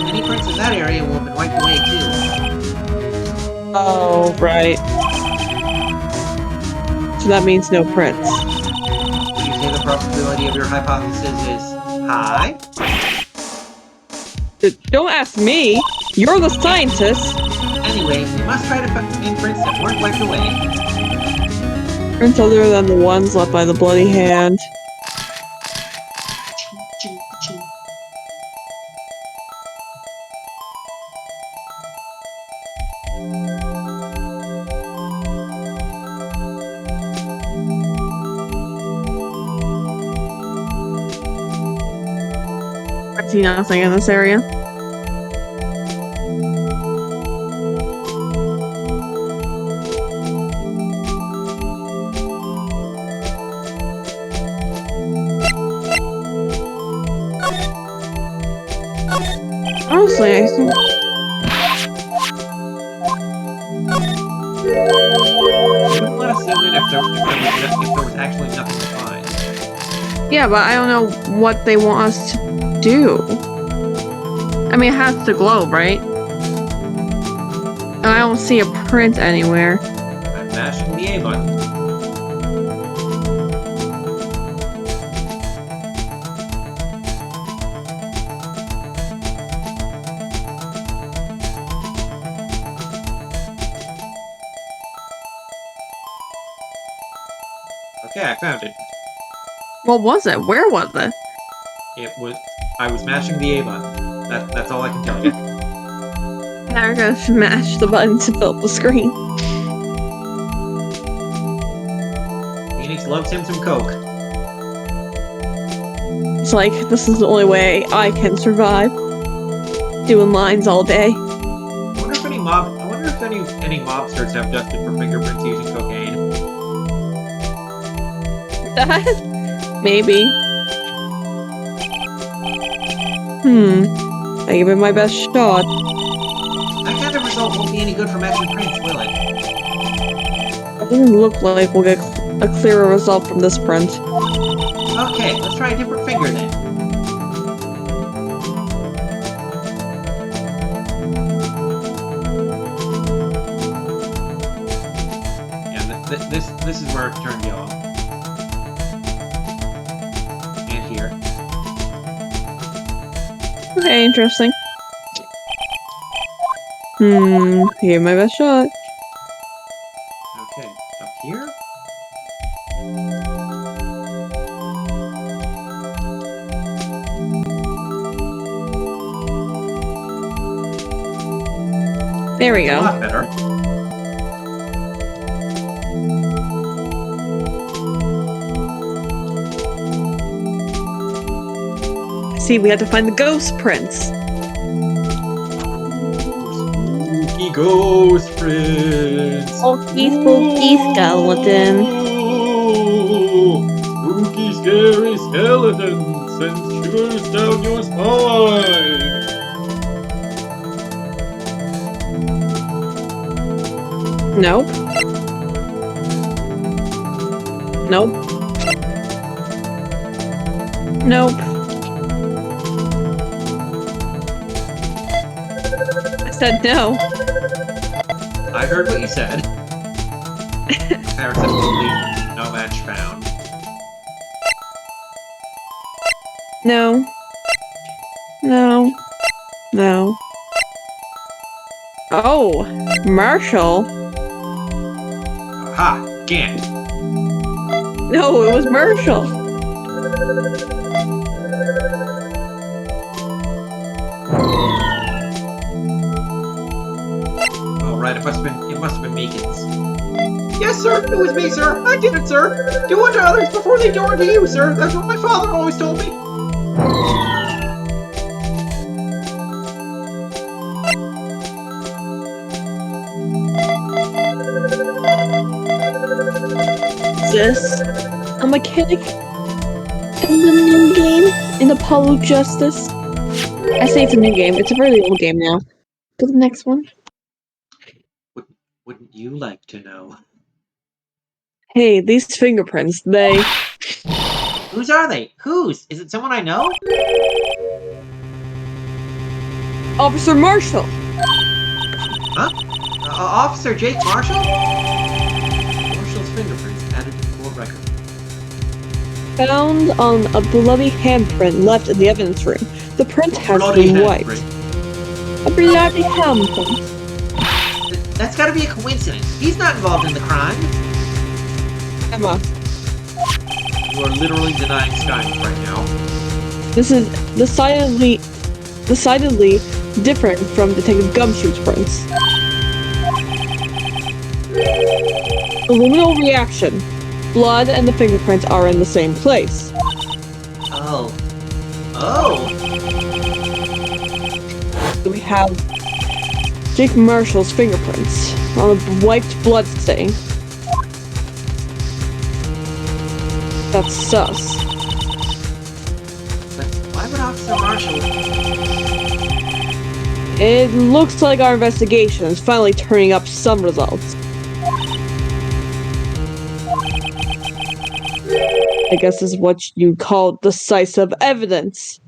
Any prints in that area will have been wiped away too. Oh, right. So that means no prints. Would you say the probability of your hypothesis is high? Don't ask me. You're the scientist. Anyway, we must try to find prints that weren't wiped away. Prints other than the ones left by the bloody hand. Ching, ching. I see nothing in this area. Honestly, I think... Wouldn't let us zoom in if there was actually nothing to find. Yeah, but I don't know what they want us to do. I mean, it has to glow, right? And I don't see a print anywhere. I'm mashing the A button. Okay, I found it. What was it? Where was it? I was mashing the A button. That's all I can tell you. Now we're gonna smash the button to fill up the screen. Phoenix loves him some Coke. It's like, this is the only way I can survive. Doing lines all day. I wonder if any mobsters have dusted for fingerprints using cocaine. That? Maybe. I give it my best shot. That kind of result won't be any good for matching prints, will it? It doesn't look like we'll get a clearer result from this print. Okay, let's try a different finger then. Yeah, this is where it turned yellow. And here. Okay, interesting. Gave my best shot. Okay, up here. There we A go. lot better. See, we had to find the ghost prints. Spooky ghost prints. Spooky, spooky skeleton. Ooh, spooky, scary skeleton sends shivers down your spine. Nope. Nope. Nope. I said no. I heard what you said. Parents absolutely no match found. No. No. No. Oh, Marshall? Aha! Gant! No, it was Marshall. Oh right, it must have been Meekins. Yes, sir. It was me, sir. I did it, sir. Do unto others before they do unto you, sir. That's what my father always told me. This a mechanic in the new game in Apollo Justice. I say it's a new game. It's a very old game now. Go to the next one. Wouldn't you like to know? Hey, these fingerprints, they... Whose are they? Whose? Is it someone I know? Officer Marshall! Huh? Officer Jake Marshall? Marshall's fingerprints added to the court record. Found on a bloody handprint left in the evidence room. The print has been wiped. A bloody handprint. That's gotta be a coincidence. He's not involved in the crime. Emma, You are literally denying Skynet right now. this is decidedly different from Detective Gumshoe's prints. Luminal reaction. Blood and the fingerprints are in the same place. Oh. Oh! We have Jake Marshall's fingerprints on a wiped blood stain. That's sus. But why would Officer Marshall... It looks like our investigation is finally turning up some results. I guess this is what you call decisive evidence.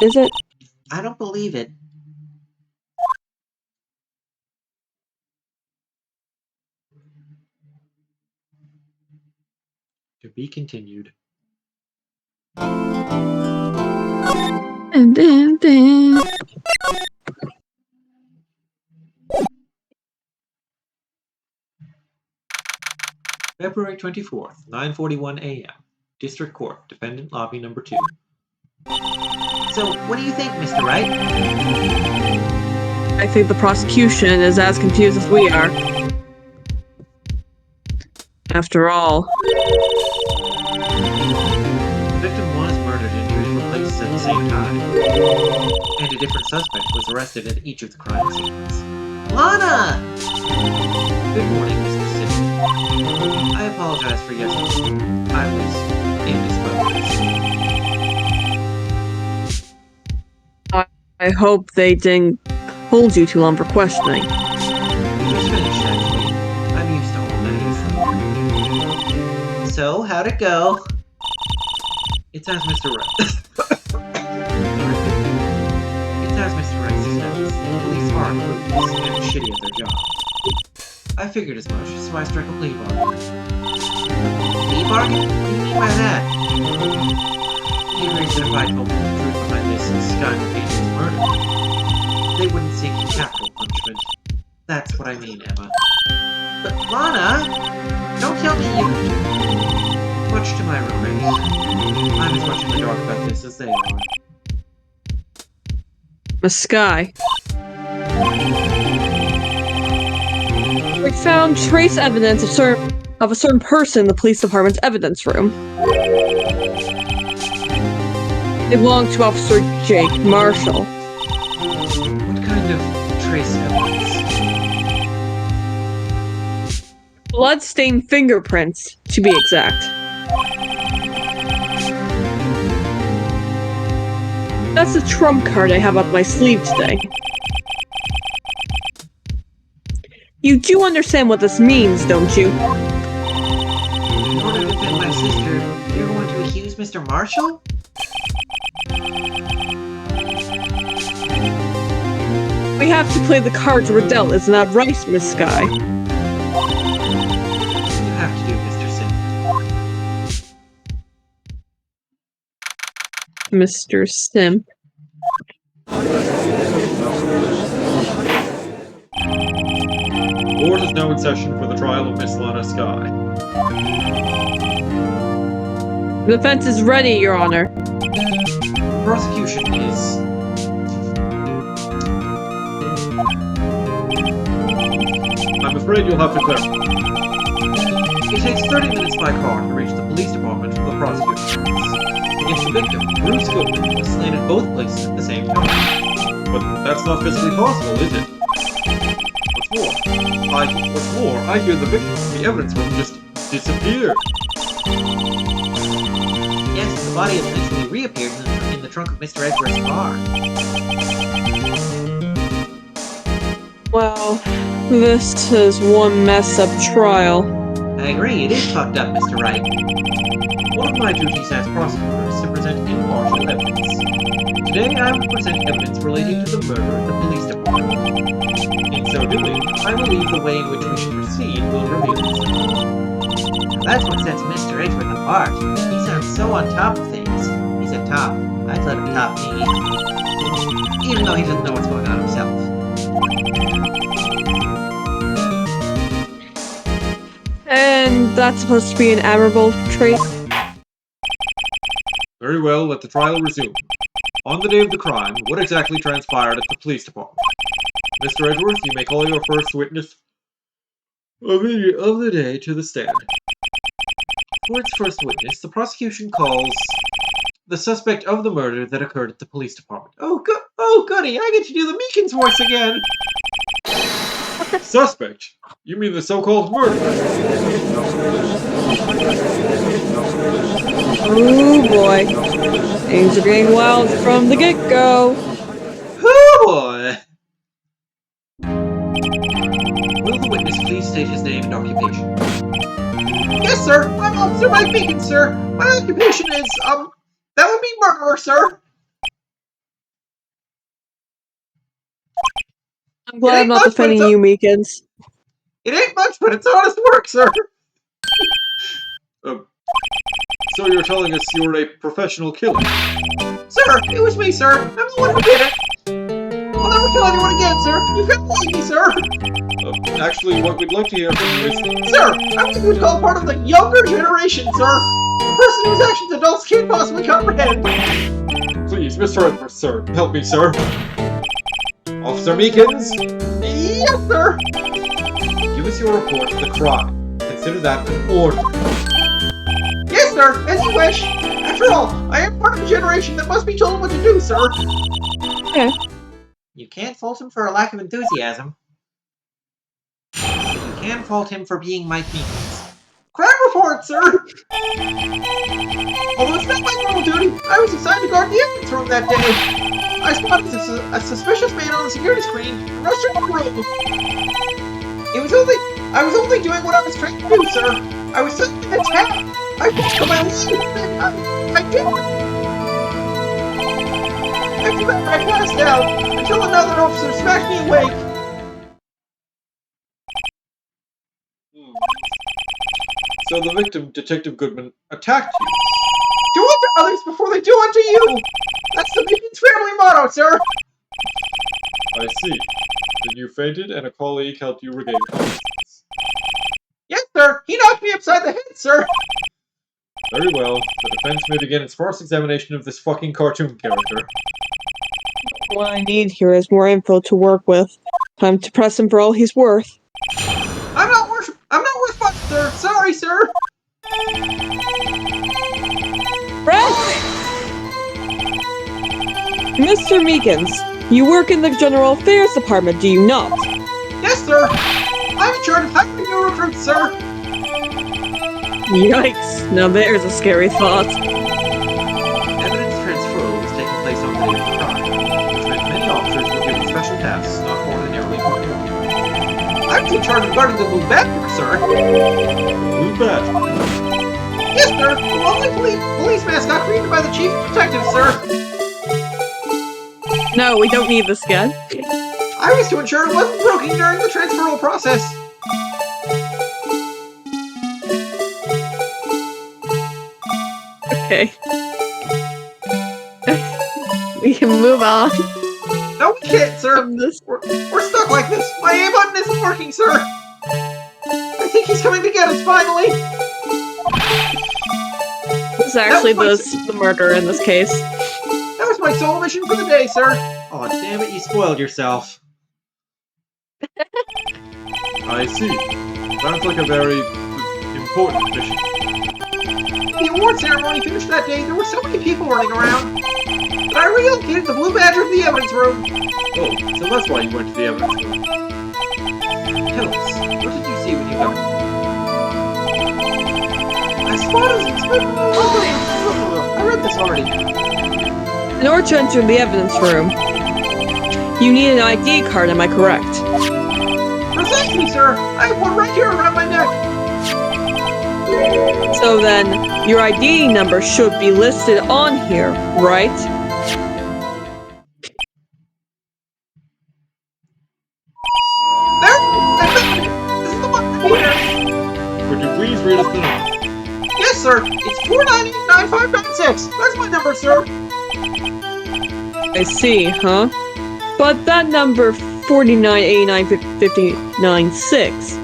Is it? I don't believe it. To be continued. And then. February 24th, 9:41 a.m. District Court, Defendant Lobby Number 2. So, what do you think, Mr. Wright? I think the prosecution is as confused as we are. After all. The victim was murdered in two different places at the same time. And a different suspect was arrested at each of the crime scenes. Lana! Good morning, Mr. Simmons. I apologize for yesterday. I was indisposed. I hope they didn't hold you too long for questioning. It was finished, actually. I'm used to all days. So, how'd it go? It's as Mr. Wright. It's as Mr. Wright suggests. Police are ruthless and shitty at their job. I figured as much, so I struck a plea bargain. Plea bargain? What do you mean by that? He agreed that if I told them the truth behind this Skynet agent's murder, they wouldn't seek capital punishment. That's what I mean, Emma. But Lana! Don't tell me you... Much to my regret, I'm as much in the dark about this as they are. Miss Sky. We found trace evidence of a certain person in the police department's evidence room. It belonged to Officer Jake Marshall. What kind of trace evidence? Blood-stained fingerprints, to be exact. That's the trump card I have up my sleeve today. You do understand what this means, don't you? In order to defend my sister, you're going to accuse Mr. Marshall? We have to play the cards we're dealt, isn't that right, Miss Sky? What do you have to do, Mr. Sim? Mr. Simp. Court is now in session for the trial of Miss Lana Sky. The defense is ready, Your Honor. The prosecution is... I'm afraid you'll have to clarify. It takes 30 minutes by car to reach the police department from the prosecutor's office. Against the victim, Bruce Goodman was slain at both places at the same time. But that's not physically possible, is it? What's more, I hear the victim from the evidence room just disappeared. Yes, the body eventually reappeared in the trunk of Mr. Edwards' car. Well, this is one mess-up trial. I agree, it is fucked up, Mr. Wright. One of my duties as prosecutor is to present impartial evidence. Today I will present evidence relating to the murder at the police department. In so doing, I believe the way in which we should proceed will reveal itself. Now that's what sets Mr. Edward apart. He sounds so on top of things. He's a top. I'd let him top me. Even though he doesn't know what's going on himself. And that's supposed to be an admirable trait? Very well, let the trial resume. On the day of the crime, what exactly transpired at the police department? Mr. Edwards, you may call your first witness of the day to the stand. For its first witness, the prosecution calls the suspect of the murder that occurred at the police department. Oh, goody, I get to do the Meekins voice again! Suspect? You mean the so-called murderer? Oh boy. Things are getting wild from the get-go. Oh boy! Will the witness please state his name and occupation? Yes, sir! I'm Officer Mike Meekins, sir! My occupation is, that would be murderer, sir! I'm glad I'm not defending you, Meekins. It ain't much, but it's honest work, sir! So you're telling us you're a professional killer? Sir, it was me, sir! I'm the one who did it! I'll never kill anyone again, sir! You can't believe me, sir! Actually, what we'd like to hear from you is... Sir, I'm what you would call part of the younger generation, sir! A person whose actions adults can't possibly comprehend! Please, Mr. Edwards, sir, help me, sir. Officer Meekins? Yes, sir! Give us your report of the crime. Consider that an order. Yes, sir! As you wish! After all, I am part of a generation that must be told what to do, sir! Okay. You can't fault him for a lack of enthusiasm. But you can fault him for being Mike Meekins. Crime report, sir! Although it's not my normal duty, I was assigned to guard the evidence room that day. I spotted a suspicious man on the security screen and rushed into the room. I was only doing what I was trained to do, sir. I was suddenly attacked. I fell to my knees. I did. After that, I passed out until another officer smacked me awake. So the victim, Detective Goodman, attacked you? Do unto others before they do unto you. That's the Meekins family motto, sir. I see. Then you fainted and a colleague helped you regain consciousness. Yes, sir. He knocked me upside the head, sir. Very well. The defense may begin its cross-examination of this fucking cartoon character. What I need here is more info to work with. Time to press him for all he's worth. I'm not worth much, sir. Sorry, sir. Press! Mr. Meekins, you work in the General Affairs Department, do you not? Yes, sir. I'm in charge of hiring new recruits, sir. Yikes, now there's a scary thought. Evidence transfer was taking place on the day of the crime, which meant many officers were given special tasks not ordinarily performed. I'm in charge of guarding the Blue Badger, sir. Blue Badger. Yes, sir. The lovely police mascot created by the chief detective, sir. No, we don't need this again. I was to ensure it wasn't broken during the transferal process. Okay. We can move on No, we can't, sir. from this. We're stuck like this. My A button isn't working, sir. I think he's coming to get us finally. This is actually the murder in this case. That was my sole mission for the day, sir. Oh, damn it, you spoiled yourself. I see. Sounds like a very important mission. The award ceremony finished that day. There were so many people running around. But I relocated the Blue Badger to the evidence room. Oh, so that's why you went to the evidence room. Tell us, what did you see when you got there? I spotted I read this already. In order to enter the evidence room, you need an ID card, am I correct? Precisely, sir. I have one right here around my neck. So then, your ID number should be listed on here, right? There! I found it! This is the one right here. Could you please read us the number? Yes, sir. It's 4989596. That's my number, sir. I see, huh? But that number 49895996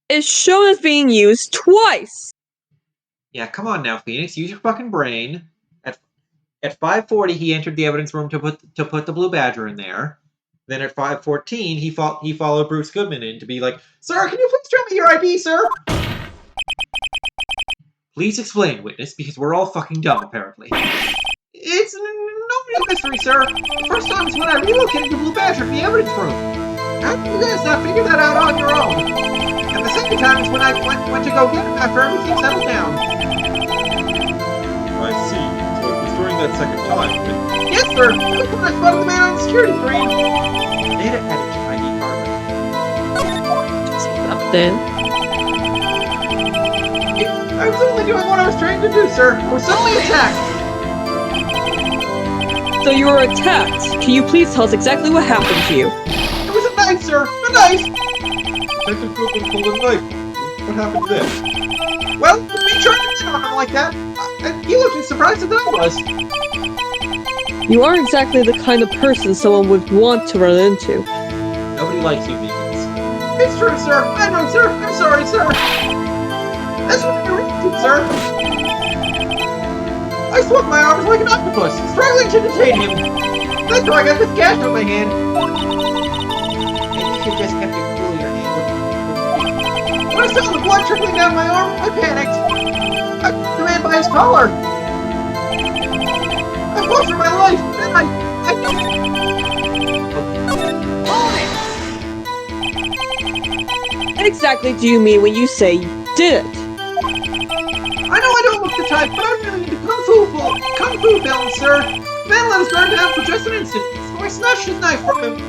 is shown as being used twice. Yeah, come on now, Phoenix. Use your fucking brain. At 5:40, he entered the evidence room to put the Blue Badger in there. Then at 5:14, he followed Bruce Goodman in to be like, Sir, can you please show me your ID, sir? please explain, witness, because we're all fucking dumb, apparently. It's no real mystery, sir. The first time is when I relocated the Blue Badger to the evidence room. How did you guys not figure that out on your own? And the second time is when I went to go get him after everything settled down. I see. So it was during that second time that Yes, sir. That was when I spotted the man on the security screen. Data edit ID card. Then, I was only doing what I was trained to do, sir. I was suddenly attacked. so you were attacked. Can you please tell us exactly what happened to you? It was a knife, sir. A knife. Detective Goodman pulled a knife. What happened then? Well, we tried to hit on him like that. And he looked as surprised as I was. You aren't exactly the kind of person someone would want to run into. Nobody likes you, Meekins. It's true, sir. I know, sir. I'm sorry, sir. That's what I reacted, sir. I swung my arms like an octopus, struggling to detain him. That's how I got this gash on my hand. Maybe you should just kept your cool in your hand. When I saw the blood trickling down my arm, I panicked. I grabbed the man by his collar. I fought for my life, and I What exactly do you mean when you say you did it? I know I don't look the type, but I'm really into kung fu films, sir. The man let us burn down for just an instant, so I snatched his knife from him.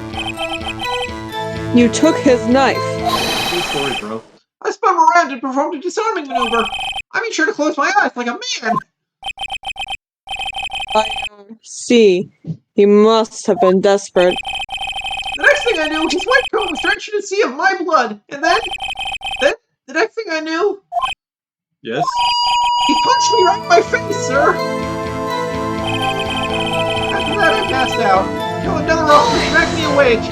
You took his knife. True story, bro. I spun around and performed a disarming maneuver. I made sure to close my eyes like a man. I see. He must have been desperate. The next thing I knew, his white coat was drenched in a sea of my blood. And then, the next thing I knew, Yes? he punched me right in my face, sir. After that, I passed out. Till another officer smacked me awake.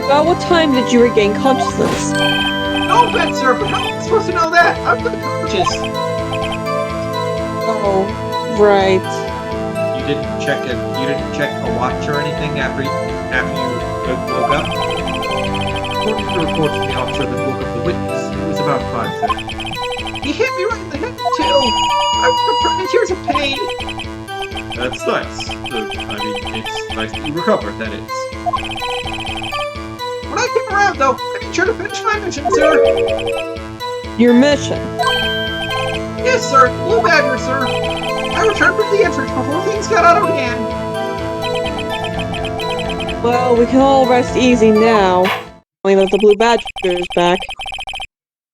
About what time did you regain consciousness? No offense, sir, but how am I supposed to know that? I'm unconscious. Oh, right. You didn't check a watch or anything after you woke up? According to the report from the officer that woke up the witness, it was about 5:30. He hit me right in the head, too. I was in tears of pain. That's nice. It's nice that you recovered, that is. When I came around, though, I made sure to finish my mission, sir. Your mission. Yes, sir. Blue Badger, sir. I returned from the entrance before things got out of hand. Well, we can all rest easy now. Knowing that the Blue Badger is back.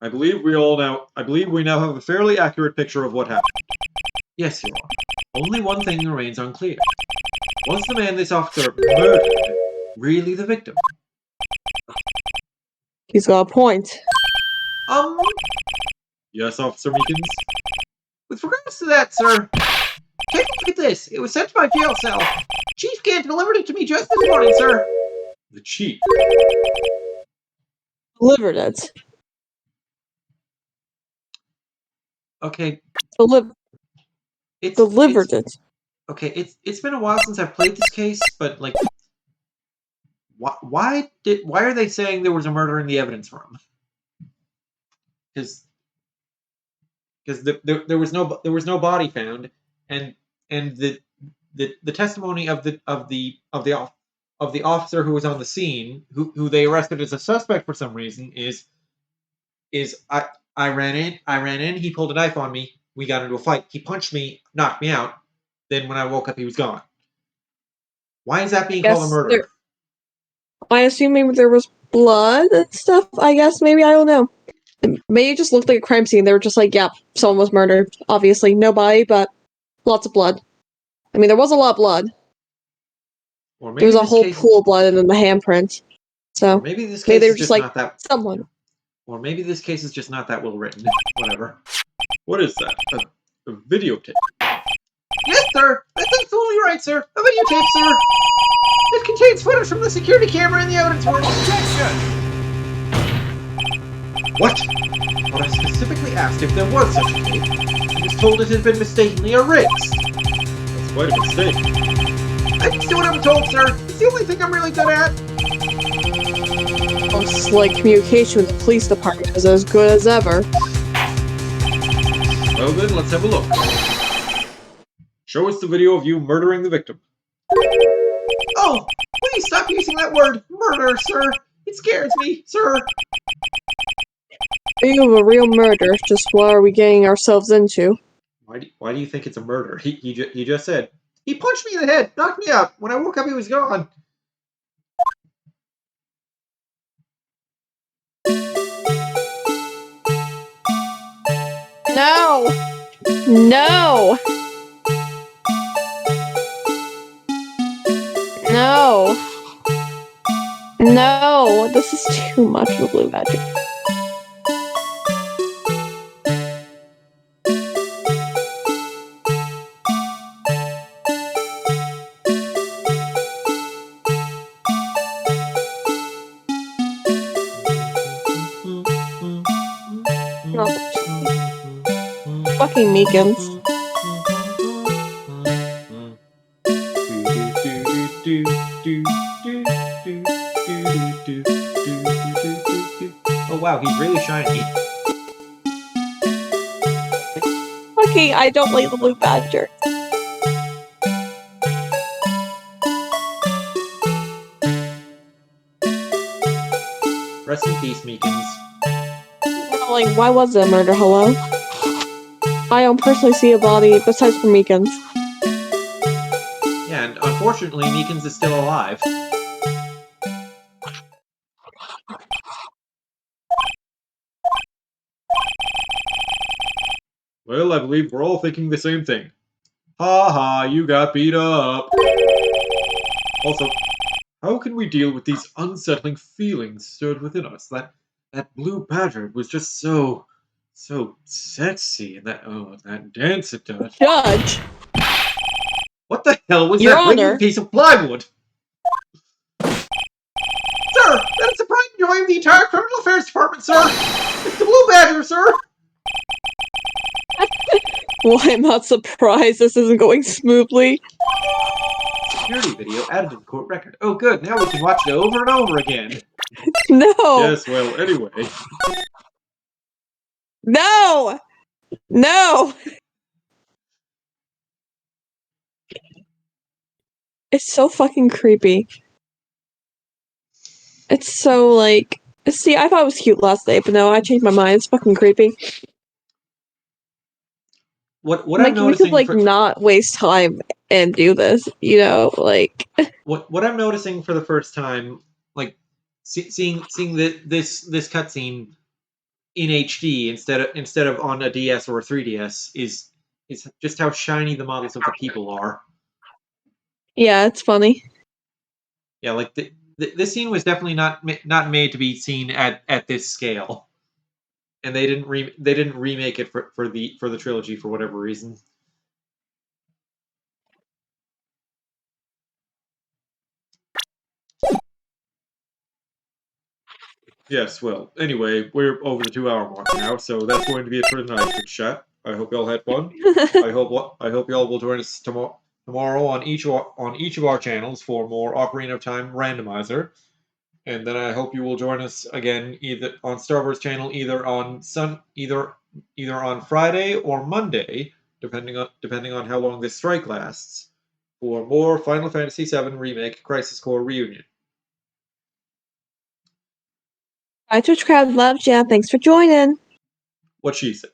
I believe we now have a fairly accurate picture of what happened. Yes, Your Honor. Only one thing remains unclear. Was the man this officer murdered really the victim? He's got a point. Yes, Officer Meekins? With regards to that, sir, take a look at this. It was sent to my jail cell. Chief Gant delivered it to me just this morning, sir. The Chief. Delivered it. Okay, Delivered it. Okay, it's been a while since I've played this case, but like, why are they saying there was a murder in the evidence room? Because there was no body found, and the testimony of the officer who was on the scene, who they arrested as a suspect for some reason, is I ran in, he pulled a knife on me, we got into a fight, he punched me, knocked me out, then when I woke up he was gone. Why is that being called a murder? I assume maybe there was blood and stuff, I guess, maybe, I don't know. Maybe it just looked like a crime scene. They were just like, yep, someone was murdered. Obviously, no body, but lots of blood. I mean, there was a lot of blood. Or There was a whole pool of blood in the handprint. So, maybe this maybe case they were is just just like, not that. someone. Or maybe this case is just not that well written. Whatever. What is that? A videotape? Yes, sir. That's absolutely right, sir. A videotape, sir. It contains footage from the security camera in the evidence room. What? But I specifically asked if there was such a tape. I was told it had been mistakenly a Riggs. That's quite a mistake. I just do what I'm told, sir. It's the only thing I'm really good at. Looks like communication with the police department is as good as ever. Well then, let's have a look. Show us the video of you murdering the victim. Oh, please stop using that word, murder, sir. It scares me, sir. Speaking of a real murder, just what are we getting ourselves into? Why do you think it's a murder? He just said, he punched me in the head, knocked me out. When I woke up, he was gone. No! No! No! No! This is too much of a Blue Badger. No. Fucking Meekins. Oh wow, he's really shiny. Fucking, I don't like the Blue Badger. Rest in peace, Meekins. Like, why was it a murder? Hello? I don't personally see a body besides for Meekins. Yeah, and unfortunately, Meekins is still alive. Well, I believe we're all thinking the same thing. Ha ha, you got beat up. Also, how can we deal with these unsettling feelings stirred within us? That blue badger was just so sexy, and that dance it does. Judge! What the hell was Your that Honor. ringing piece of plywood? Sir, that is the pride and joy of the entire Criminal Affairs Department, sir! It's the Blue Badger, sir! Well, I'm not surprised this isn't going smoothly. Security video added to the court record. Oh good, now we can watch it over and over again. No! Yes, well, anyway. No! No! It's so fucking creepy. It's so, like... See, I thought it was cute last day, but no, I changed my mind. It's fucking creepy. What Like, I'm we could, noticing like, not waste time and do this, you know, like What I'm noticing for the first time, like seeing this cutscene in HD instead of on a DS or a 3DS is just how shiny the models of the people are. yeah, it's funny. Yeah, like this scene was definitely not made to be seen at this scale, and they didn't remake it for the trilogy for whatever reason. Yes, well, anyway, we're over the 2 hour mark now, so that's going to be it for tonight's Twitch chat. I hope y'all had fun. I hope y'all will join us tomorrow on each of our channels for more Ocarina of Time Randomizer, and then I hope you will join us again either on Starburst channel either on Friday or Monday, depending on how long this strike lasts, for more Final Fantasy VII Remake Crisis Core Reunion. Hi, Twitch crowd loves ya. Thanks for joining. What she said.